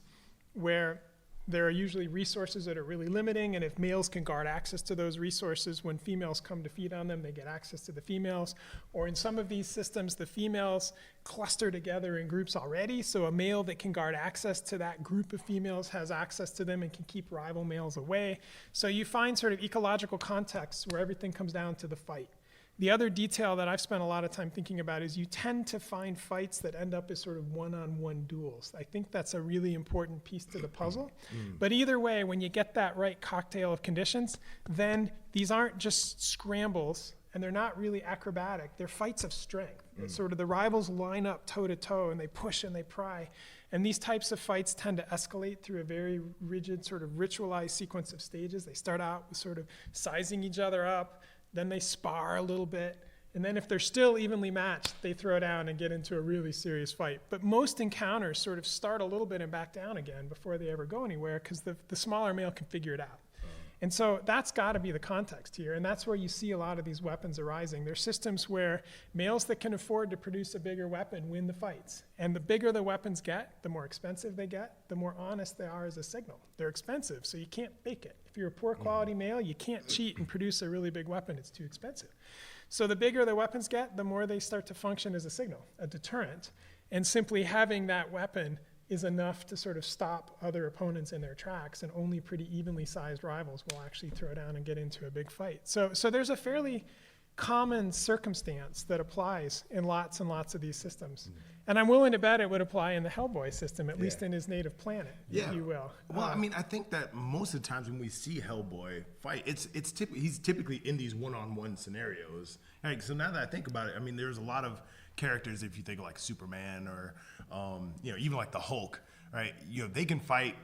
where there are usually resources that are really limiting, and if males can guard access to those resources, when females come to feed on them, they get access to the females. Or in some of these systems, the females cluster together in groups already, so a male that can guard access to that group of females has access to them and can keep rival males away. So you find sort of ecological contexts where everything comes down to the fight. The other detail that I've spent a lot of time thinking about is you tend to find fights that end up as sort of one-on-one duels. I think that's a really important piece to the puzzle. But either way, when you get that right cocktail of conditions, then these aren't just scrambles, and they're not really acrobatic. They're fights of strength. Sort of the rivals line up toe-to-toe, and they push and they pry. And these types of fights tend to escalate through a very rigid, sort of ritualized sequence of stages. They start out with sort of sizing each other up, then they spar a little bit, and then if they're still evenly matched, they throw down and get into a really serious fight. But most encounters sort of start a little bit and back down again before they ever go anywhere because the smaller male can figure it out. And so that's got to be the context here, and that's where you see a lot of these weapons arising. There's systems where males that can afford to produce a bigger weapon win the fights. And the bigger the weapons get, the more expensive they get, the more honest they are as a signal. They're expensive, so you can't fake it. If you're a poor quality male, you can't cheat and produce a really big weapon. It's too expensive. So the bigger the weapons get, the more they start to function as a signal, a deterrent. And simply having that weapon is enough to sort of stop other opponents in their tracks, and only pretty evenly sized rivals will actually throw down and get into a big fight. So there's a fairly common circumstance that applies in lots and lots of these systems. And I'm willing to bet it would apply in the Hellboy system, at least in his native planet, if you will. Well, I mean, I think that most of the times when we see Hellboy fight, he's typically in these one-on-one scenarios. Like, so now that I think about it, I mean, there's a lot of characters, if you think of like Superman or even like the Hulk, right? They can fight,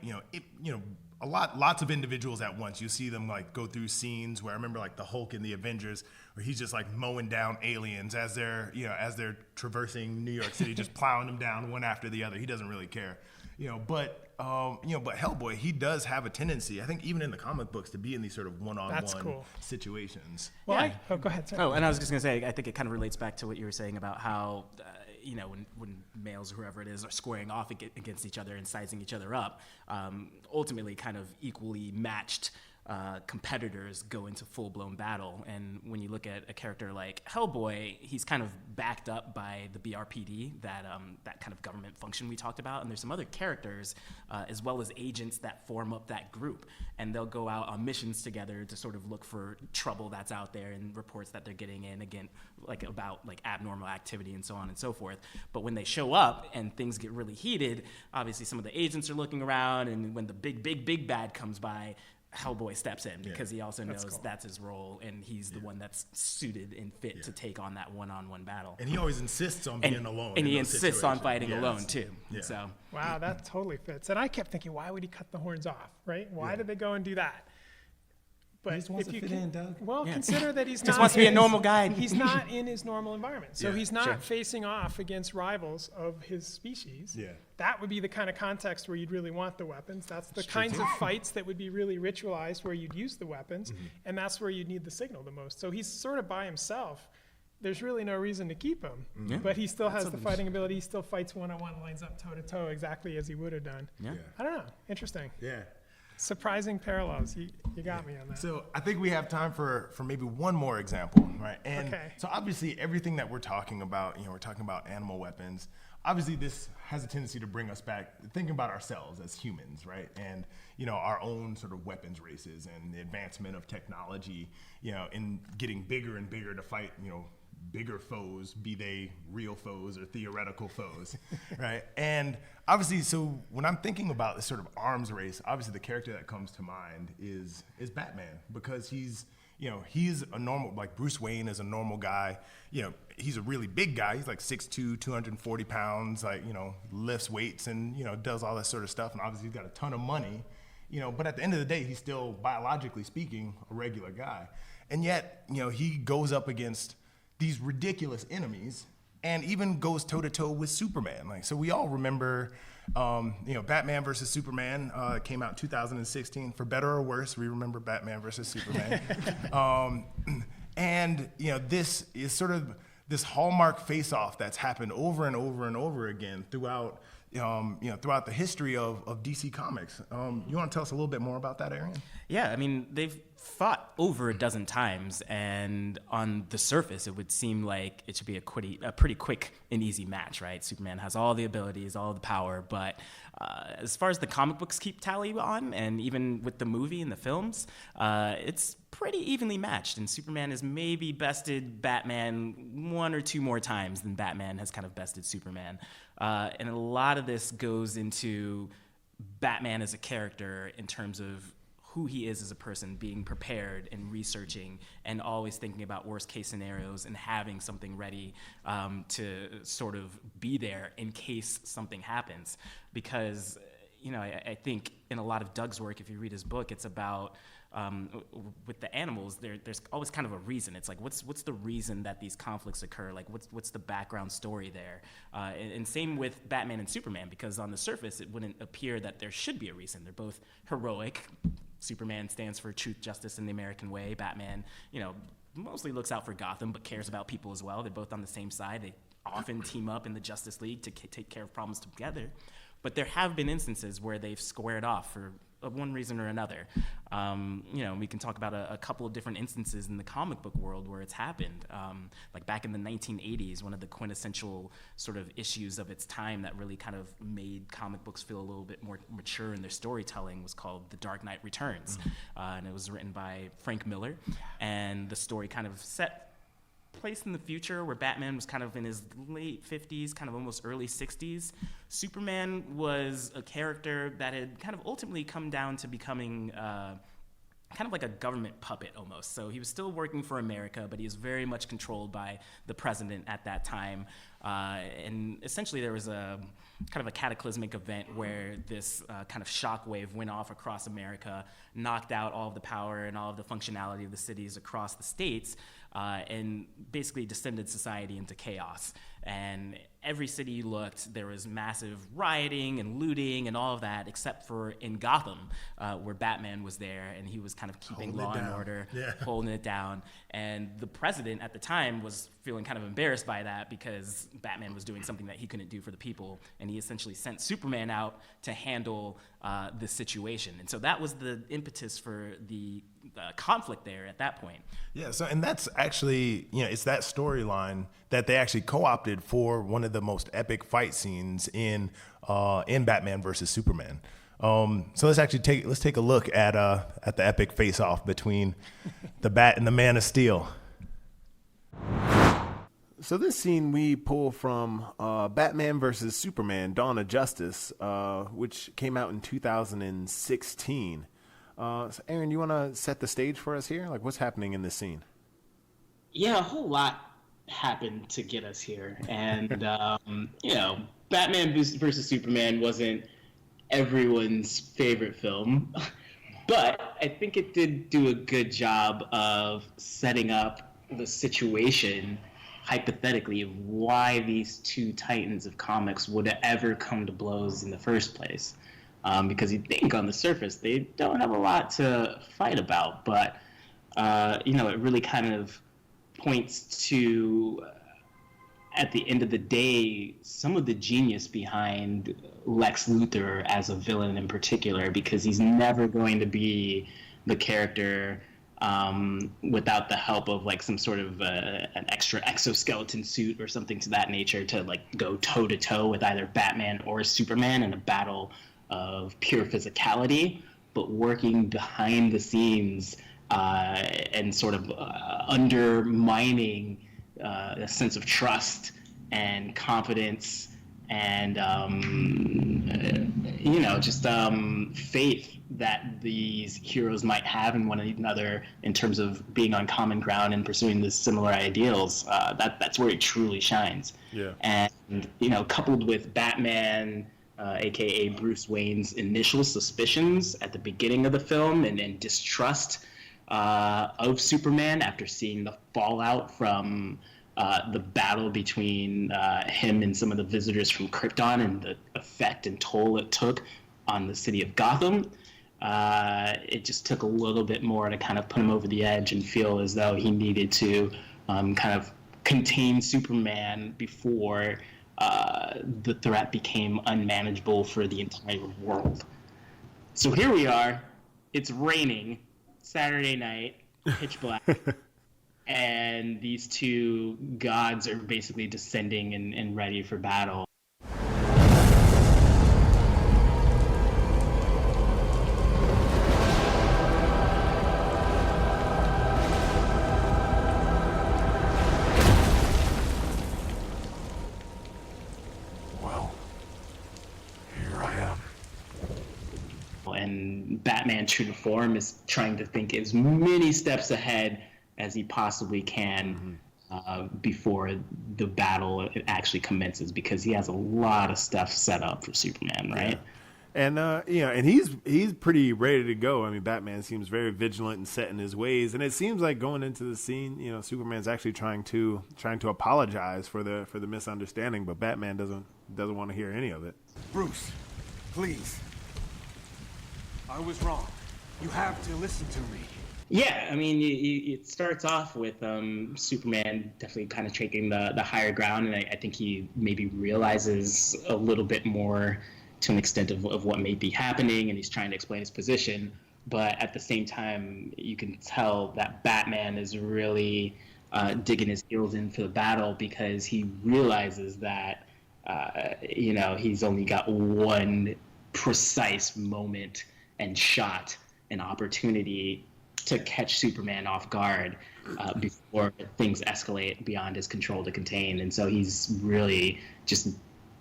lots of individuals at once. You see them like go through scenes where I remember like the Hulk in the Avengers, where he's just like mowing down aliens as they're traversing New York City, just plowing them down one after the other. He doesn't really care, But Hellboy, he does have a tendency, I think, even in the comic books, to be in these sort of one-on-one situations. Well, go ahead. Sorry. Oh, and I was just going to say, I think it kind of relates back to what you were saying about how, when males or whoever it is are squaring off against each other and sizing each other up, ultimately kind of equally matched competitors go into full-blown battle. And when you look at a character like Hellboy, he's kind of backed up by the BRPD, that kind of government function we talked about. And there's some other characters, as well as agents, that form up that group. And they'll go out on missions together to sort of look for trouble that's out there and reports that they're getting in, again, like about like abnormal activity and so on and so forth. But when they show up and things get really heated, obviously some of the agents are looking around, and when the big bad comes by, Hellboy steps in because he also knows that's his role, and he's the one that's suited and fit to take on that one-on-one battle. And he always insists on being alone. And he insists on fighting alone too. Yeah. So wow, that totally fits. And I kept thinking, why would he cut the horns off, right? Why did they go and do that? But he just wants to fit in, Doug. Well, consider that he's Just not wants to be a in normal guy. He's not in his normal environment. So Yeah, he's not sure. facing off against rivals of his species. Yeah. That would be the kind of context where you'd really want the weapons. That's the kinds of fights that would be really ritualized where you'd use the weapons. And that's where you'd need the signal the most. So he's sort of by himself. There's really no reason to keep him. Yeah. But he still has the fighting ability. He still fights one-on-one, lines up toe-to-toe exactly as he would have done. Yeah. I don't know. Interesting. Yeah. Surprising parallels. You got me on that. So I think we have time for maybe one more example, right? And Okay. so obviously everything that we're talking about, we're talking about animal weapons. Obviously this has a tendency to bring us back thinking about ourselves as humans, right? And, our own sort of weapons races and the advancement of technology, in getting bigger and bigger to fight, bigger foes, be they real foes or theoretical foes, right? And obviously, so when I'm thinking about this sort of arms race, obviously the character that comes to mind is Batman, because he's a normal, like Bruce Wayne is a normal guy. He's a really big guy. He's like 6'2", 240 pounds, like, lifts weights and, does all that sort of stuff. And obviously he's got a ton of money, but at the end of the day, he's still biologically speaking a regular guy. And yet, he goes up against these ridiculous enemies and even goes toe-to-toe with Superman. Like, so we all remember, Batman versus Superman came out in 2016. For better or worse, we remember Batman versus Superman. This is sort of this hallmark face-off that's happened over and over and over again throughout the history of DC Comics. You want to tell us a little bit more about that, Arian? Yeah, I mean, they've fought over a dozen times, and on the surface, it would seem like it should be a pretty quick and easy match, right? Superman has all the abilities, all the power, but as far as the comic books keep tally on, and even with the movie and the films, it's pretty evenly matched, and Superman has maybe bested Batman one or two more times than Batman has kind of bested Superman. And a lot of this goes into Batman as a character in terms of who he is as a person, being prepared and researching and always thinking about worst case scenarios and having something ready to sort of be there in case something happens. Because, I think in a lot of Doug's work, if you read his book, it's about with the animals, there's always kind of a reason. It's like, what's the reason that these conflicts occur? Like, what's the background story there? And same with Batman and Superman, because on the surface, it wouldn't appear that there should be a reason. They're both heroic. Superman stands for truth, justice, and the American way. Batman, mostly looks out for Gotham, but cares about people as well. They're both on the same side. They often team up in the Justice League to take care of problems together. But there have been instances where they've squared off for one reason or another. We can talk about a couple of different instances in the comic book world where it's happened. Like back in the 1980s, one of the quintessential sort of issues of its time that really kind of made comic books feel a little bit more mature in their storytelling was called The Dark Knight Returns. And it was written by Frank Miller. And the story kind of set place in the future where Batman was kind of in his late 50s, kind of almost early 60s. Superman was a character that had kind of ultimately come down to becoming kind of like a government puppet almost. So he was still working for America, but he was very much controlled by the president at that time. And essentially there was a kind of a cataclysmic event where this kind of shockwave went off across America, knocked out all of the power and all of the functionality of the cities across the states, and basically descended society into chaos. And every city you looked, there was massive rioting and looting and all of that, except for in Gotham, where Batman was there, and he was kind of keeping law and order, holding it down. And the president at the time was feeling kind of embarrassed by that because Batman was doing something that he couldn't do for the people, and he essentially sent Superman out to handle the situation. And so that was the impetus for the conflict there at that point. Yeah, so and that's actually, it's that storyline that they actually co-opted for one of the most epic fight scenes in Batman versus Superman. So let's take a look at the epic face-off between the Bat and the Man of Steel. So this scene we pull from Batman versus Superman: Dawn of Justice, which came out in 2016. So Aaron, you want to set the stage for us here? Like, what's happening in this scene? Yeah, a whole lot happened to get us here. And, Batman versus Superman wasn't everyone's favorite film. But I think it did do a good job of setting up the situation, hypothetically, of why these two titans of comics would ever come to blows in the first place. Because you'd think on the surface they don't have a lot to fight about, but it really kind of points to, at the end of the day, some of the genius behind Lex Luthor as a villain in particular, because he's never going to be the character without the help of like some sort of an extra exoskeleton suit or something to that nature to like go toe to toe with either Batman or Superman in a battle of pure physicality, but working behind the scenes and sort of undermining a sense of trust and confidence and faith that these heroes might have in one another in terms of being on common ground and pursuing the similar ideals. That's where it truly shines. Yeah. And coupled with Batman, aka Bruce Wayne's initial suspicions at the beginning of the film and distrust of Superman after seeing the fallout from the battle between him and some of the visitors from Krypton and the effect and toll it took on the city of Gotham. It just took a little bit more to kind of put him over the edge and feel as though he needed to kind of contain Superman before the threat became unmanageable for the entire world. So here we are. It's raining, Saturday night, pitch black. And these two gods are basically descending and ready for battle. Well, here I am. And Batman, true to form, is trying to think as many steps ahead as he possibly can before the battle actually commences, because he has a lot of stuff set up for Superman, right? Yeah. And he's pretty ready to go. I mean, Batman seems very vigilant and set in his ways, and it seems like going into the scene, Superman's actually trying to apologize for the misunderstanding, but Batman doesn't want to hear any of it. Bruce, please. I was wrong. You have to listen to me. Yeah, I mean, it starts off with Superman definitely kind of taking the higher ground, and I think he maybe realizes a little bit more to an extent of what may be happening, and he's trying to explain his position. But at the same time, you can tell that Batman is really digging his heels in for the battle, because he realizes that, he's only got one precise moment and shot, an opportunity to catch Superman off guard before things escalate beyond his control to contain. And so he's really just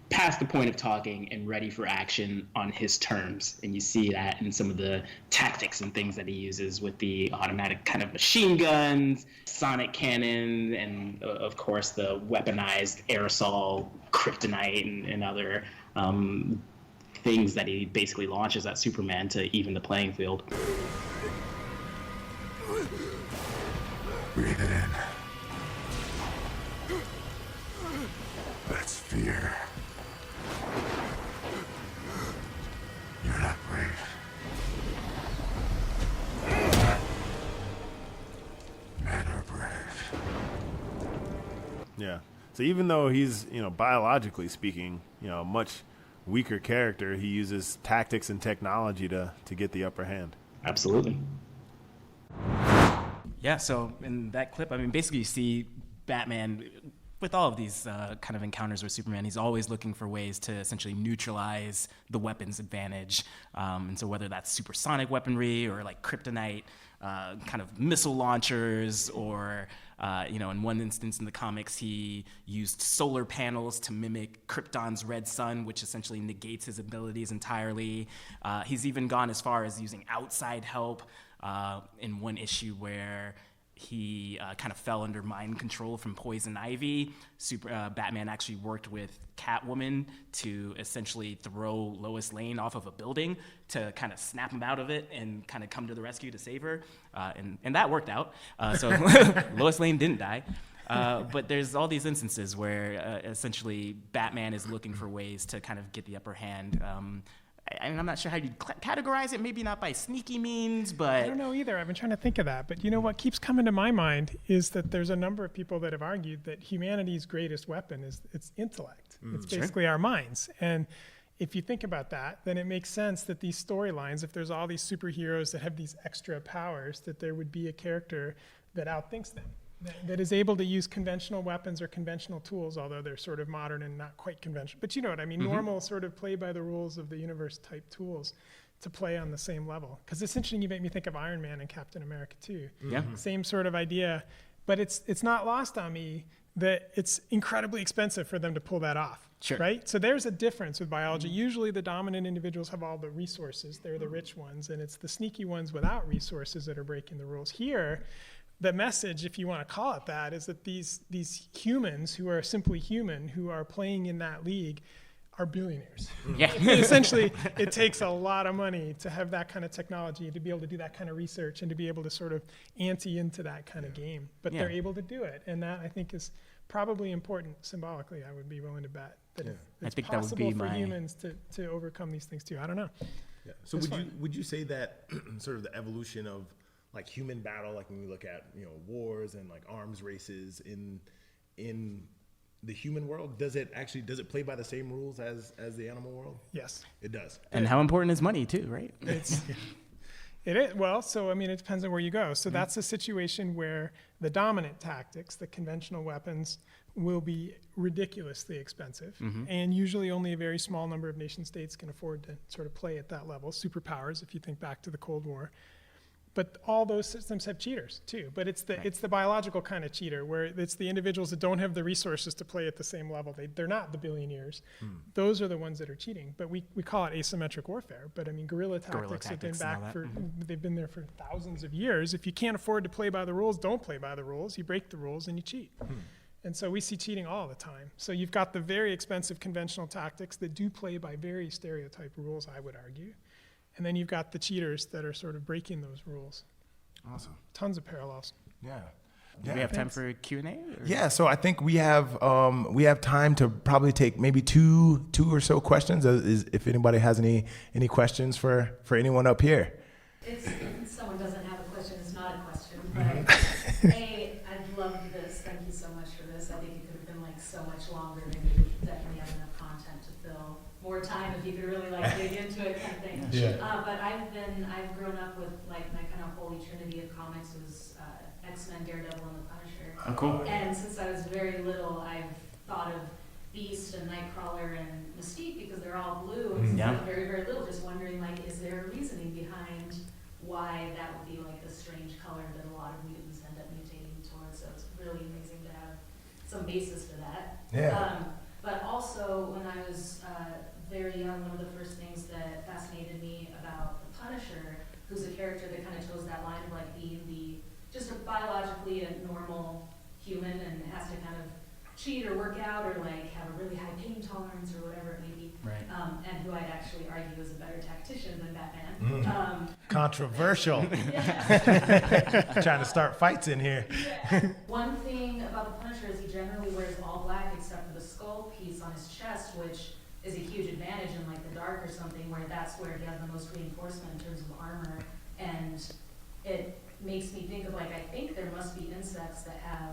past the point of talking and ready for action on his terms. And you see that in some of the tactics and things that he uses with the automatic kind of machine guns, sonic cannon, and of course the weaponized aerosol kryptonite and other things that he basically launches at Superman to even the playing field. Breathe it in. That's fear. You're not brave. Men are brave. Yeah. So even though he's, biologically speaking, a much weaker character, he uses tactics and technology to get the upper hand. Absolutely. Yeah, so in that clip, I mean, basically you see Batman with all of these kind of encounters with Superman, he's always looking for ways to essentially neutralize the weapons advantage. And so whether that's supersonic weaponry or like kryptonite, kind of missile launchers, or, in one instance in the comics, he used solar panels to mimic Krypton's red sun, which essentially negates his abilities entirely. He's even gone as far as using outside help in one issue where he kind of fell under mind control from Poison Ivy. Batman actually worked with Catwoman to essentially throw Lois Lane off of a building to kind of snap him out of it and kind of come to the rescue to save her. And that worked out. So Lois Lane didn't die. But there's all these instances where essentially Batman is looking for ways to kind of get the upper hand. And I'm not sure how you categorize it, maybe not by sneaky means, but... I don't know either. I've been trying to think of that. But you know what keeps coming to my mind is that there's a number of people that have argued that humanity's greatest weapon is its intellect. It's basically our minds. And if you think about that, then it makes sense that these storylines, if there's all these superheroes that have these extra powers, that there would be a character that outthinks them, that is able to use conventional weapons or conventional tools, although they're sort of modern and not quite conventional. But you know what I mean, normal sort of play by the rules of the universe type tools to play on the same level. Because it's interesting, you make me think of Iron Man and Captain America too. Yeah. Same sort of idea, but it's not lost on me that it's incredibly expensive for them to pull that off. Sure. Right? So there's a difference with biology. Usually the dominant individuals have all the resources. They're the rich ones, and it's the sneaky ones without resources that are breaking the rules. Here, the message, if you want to call it that, is that these humans who are simply human, who are playing in that league, are billionaires. Yeah. Essentially, it takes a lot of money to have that kind of technology, to be able to do that kind of research, and to be able to sort of ante into that kind of game. But they're able to do it, and that, I think, is probably important symbolically. I would be willing to bet that it's possible for humans to overcome these things too. I don't know. Yeah. So would you say that sort of the evolution of like human battle, like when we look at wars and like arms races in the human world, does it play by the same rules as the animal world? Yes, it does. And how important is money too, right? It is. Well, so I mean, it depends on where you go. So that's a situation where the dominant tactics, the conventional weapons, will be ridiculously expensive, and usually only a very small number of nation states can afford to sort of play at that level. Superpowers, if you think back to the Cold War. But all those systems have cheaters too. But it's the biological kind of cheater, where it's the individuals that don't have the resources to play at the same level. They're not the billionaires. Those are the ones that are cheating. But we call it asymmetric warfare. But I mean, guerrilla tactics have been back for they've been there for thousands of years. If you can't afford to play by the rules, don't play by the rules. You break the rules and you cheat. And so we see cheating all the time. So you've got the very expensive conventional tactics that do play by very stereotyped rules, I would argue. And then you've got the cheaters that are sort of breaking those rules. Awesome. Tons of parallels. Yeah. Do we have time for Q&A? Yeah, so I think we have time to probably take maybe two or so questions. If anybody has any questions for anyone up here. If someone doesn't have a question, it's not a question. But A, I've loved this. Thank you so much for this. I think it could have been like so much longer. Maybe you definitely have enough content to fill more time if you could really like dig into it, kind of thing. Yeah. But I've grown up with like my kind of holy trinity of comics was X-Men, Daredevil, and the Punisher. Oh, cool. And since I was very little, I've thought of Beast and Nightcrawler and Mystique because they're all blue. And since I was very, very little, just wondering like, is there a reasoning behind why that would be like the strange color that a lot of mutants end up mutating towards? So it's really amazing to have some basis for that. Yeah. But also, when I was very young, one of the first things that fascinated me about the Punisher, who's a character that kind of toes that line of like being just a biologically a normal human and has to kind of cheat or work out or like have a really high pain tolerance or whatever it may be. Right. And who I'd actually argue is a better tactician than Batman. Controversial. Trying to start fights in here. One thing about the Punisher is he generally wears all black except for the skull piece on his chest, which is a huge advantage in like the dark or something, where that's where he has the most reinforcement in terms of armor. And it makes me think of like, I think there must be insects that have,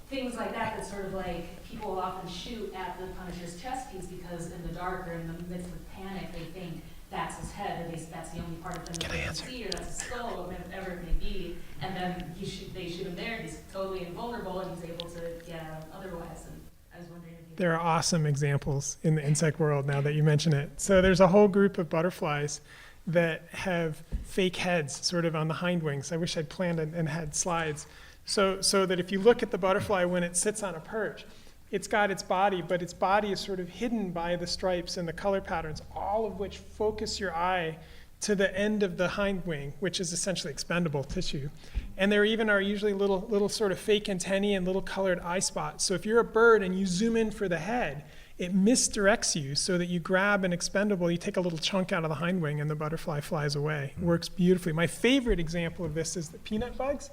things like that sort of like people often shoot at the Punisher's chest piece because in the dark or in the midst of panic, they think that's his head, or that's the only part of him that they can see, or that's his skull, or whatever it may be. And then they shoot him there, and he's totally invulnerable, and he's able to get out otherwise. And I was wondering if There are awesome examples in the insect world now that you mention it. So there's a whole group of butterflies that have fake heads sort of on the hind wings. I wish I'd planned and had slides. So that if you look at the butterfly when it sits on a perch, it's got its body, but its body is sort of hidden by the stripes and the color patterns, all of which focus your eye to the end of the hind wing, which is essentially expendable tissue. And there even are usually little sort of fake antennae and little colored eye spots. So if you're a bird and you zoom in for the head, it misdirects you so that you grab an expendable, you take a little chunk out of the hind wing and the butterfly flies away. It works beautifully. My favorite example of this is the peanut bugs.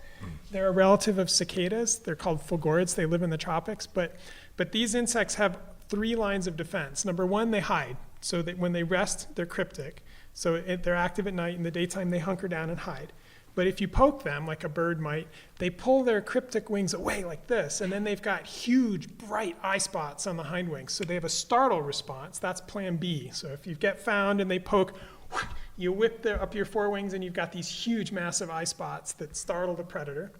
They're a relative of cicadas. They're called fulgurids. They live in the tropics. But these insects have 3 lines of defense. Number 1, they hide. So that when they rest, they're cryptic. So they're active at night. In the daytime, they hunker down and hide. But if you poke them, like a bird might, they pull their cryptic wings away like this, and then they've got huge, bright eye spots on the hind wings. So they have a startle response. That's plan B. So if you get found and they poke, you whip up your forewings, and you've got these huge, massive eye spots that startle the predator.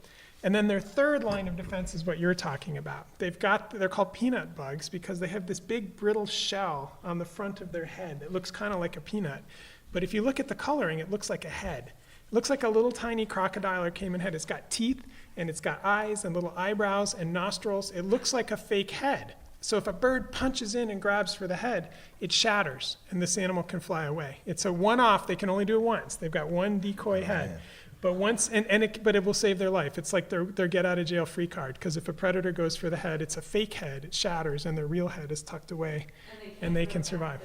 And then their 3rd line of defense is what you're talking about. They're called peanut bugs because they have this big, brittle shell on the front of their head that looks kind of like a peanut. But if you look at the coloring, it looks like a head. It looks like a little tiny crocodile or caiman head. It's got teeth, and it's got eyes and little eyebrows and nostrils. It looks like a fake head. So if a bird punches in and grabs for the head, it shatters, and this animal can fly away. It's a one-off. They can only do it once. They've got one decoy head. But it will save their life. It's like their get-out-of-jail-free card, because if a predator goes for the head, it's a fake head. It shatters, and their real head is tucked away, and they can survive.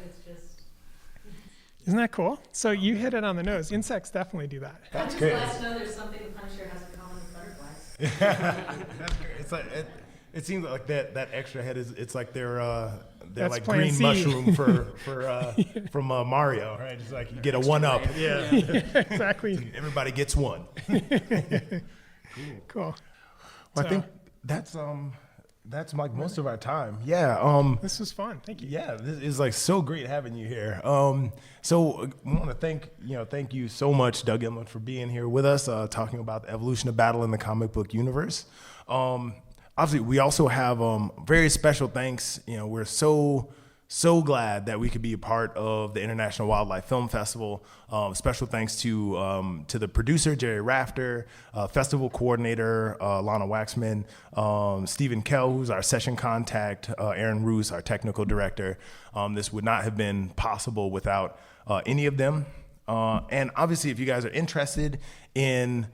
Isn't that cool? So you hit it on the nose. Insects definitely do that. That's great. Glad to know there's something the Punisher has in common with butterflies. That's great. It's like it seems like that extra head is like they're like plan green C. mushroom from Mario, right? It's like you get a 1-up. Yeah. Exactly. Everybody gets one. Cool. Well, I think that's like most of our time. Yeah. This was fun. Thank you. Yeah, this is like so great having you here. So I want to thank you so much, Doug Emlen, for being here with us, talking about the evolution of battle in the comic book universe. Obviously, we also have very special thanks. We're so glad that we could be a part of the International Wildlife Film Festival. Special thanks to the producer, Jerry Rafter, festival coordinator, Lana Waxman, Stephen Kell, who's our session contact, Aaron Roos, our technical director. This would not have been possible without any of them. And obviously, if you guys are interested in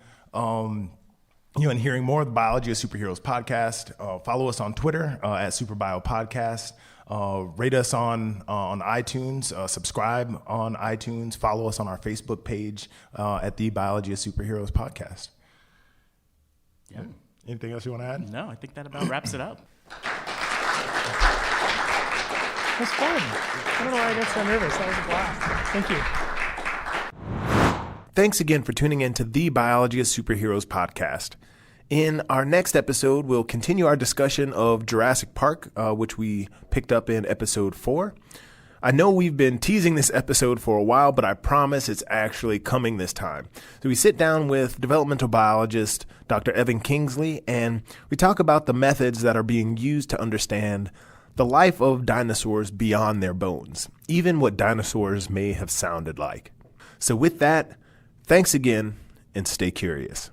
in hearing more of the Biology of Superheroes podcast, follow us on Twitter at SuperBioPodcast. Rate us on iTunes, subscribe on iTunes, follow us on our Facebook page at the Biology of Superheroes podcast. Yeah. Anything else you want to add? No, I think that about wraps it up. It was fun. I don't know why I got so nervous. That was a blast. Thank you. Thanks again for tuning in to the Biology of Superheroes podcast. In our next episode, we'll continue our discussion of Jurassic Park, which we picked up in episode 4. I know we've been teasing this episode for a while, but I promise it's actually coming this time. So we sit down with developmental biologist Dr. Evan Kingsley, and we talk about the methods that are being used to understand the life of dinosaurs beyond their bones, even what dinosaurs may have sounded like. So with that, thanks again, and stay curious.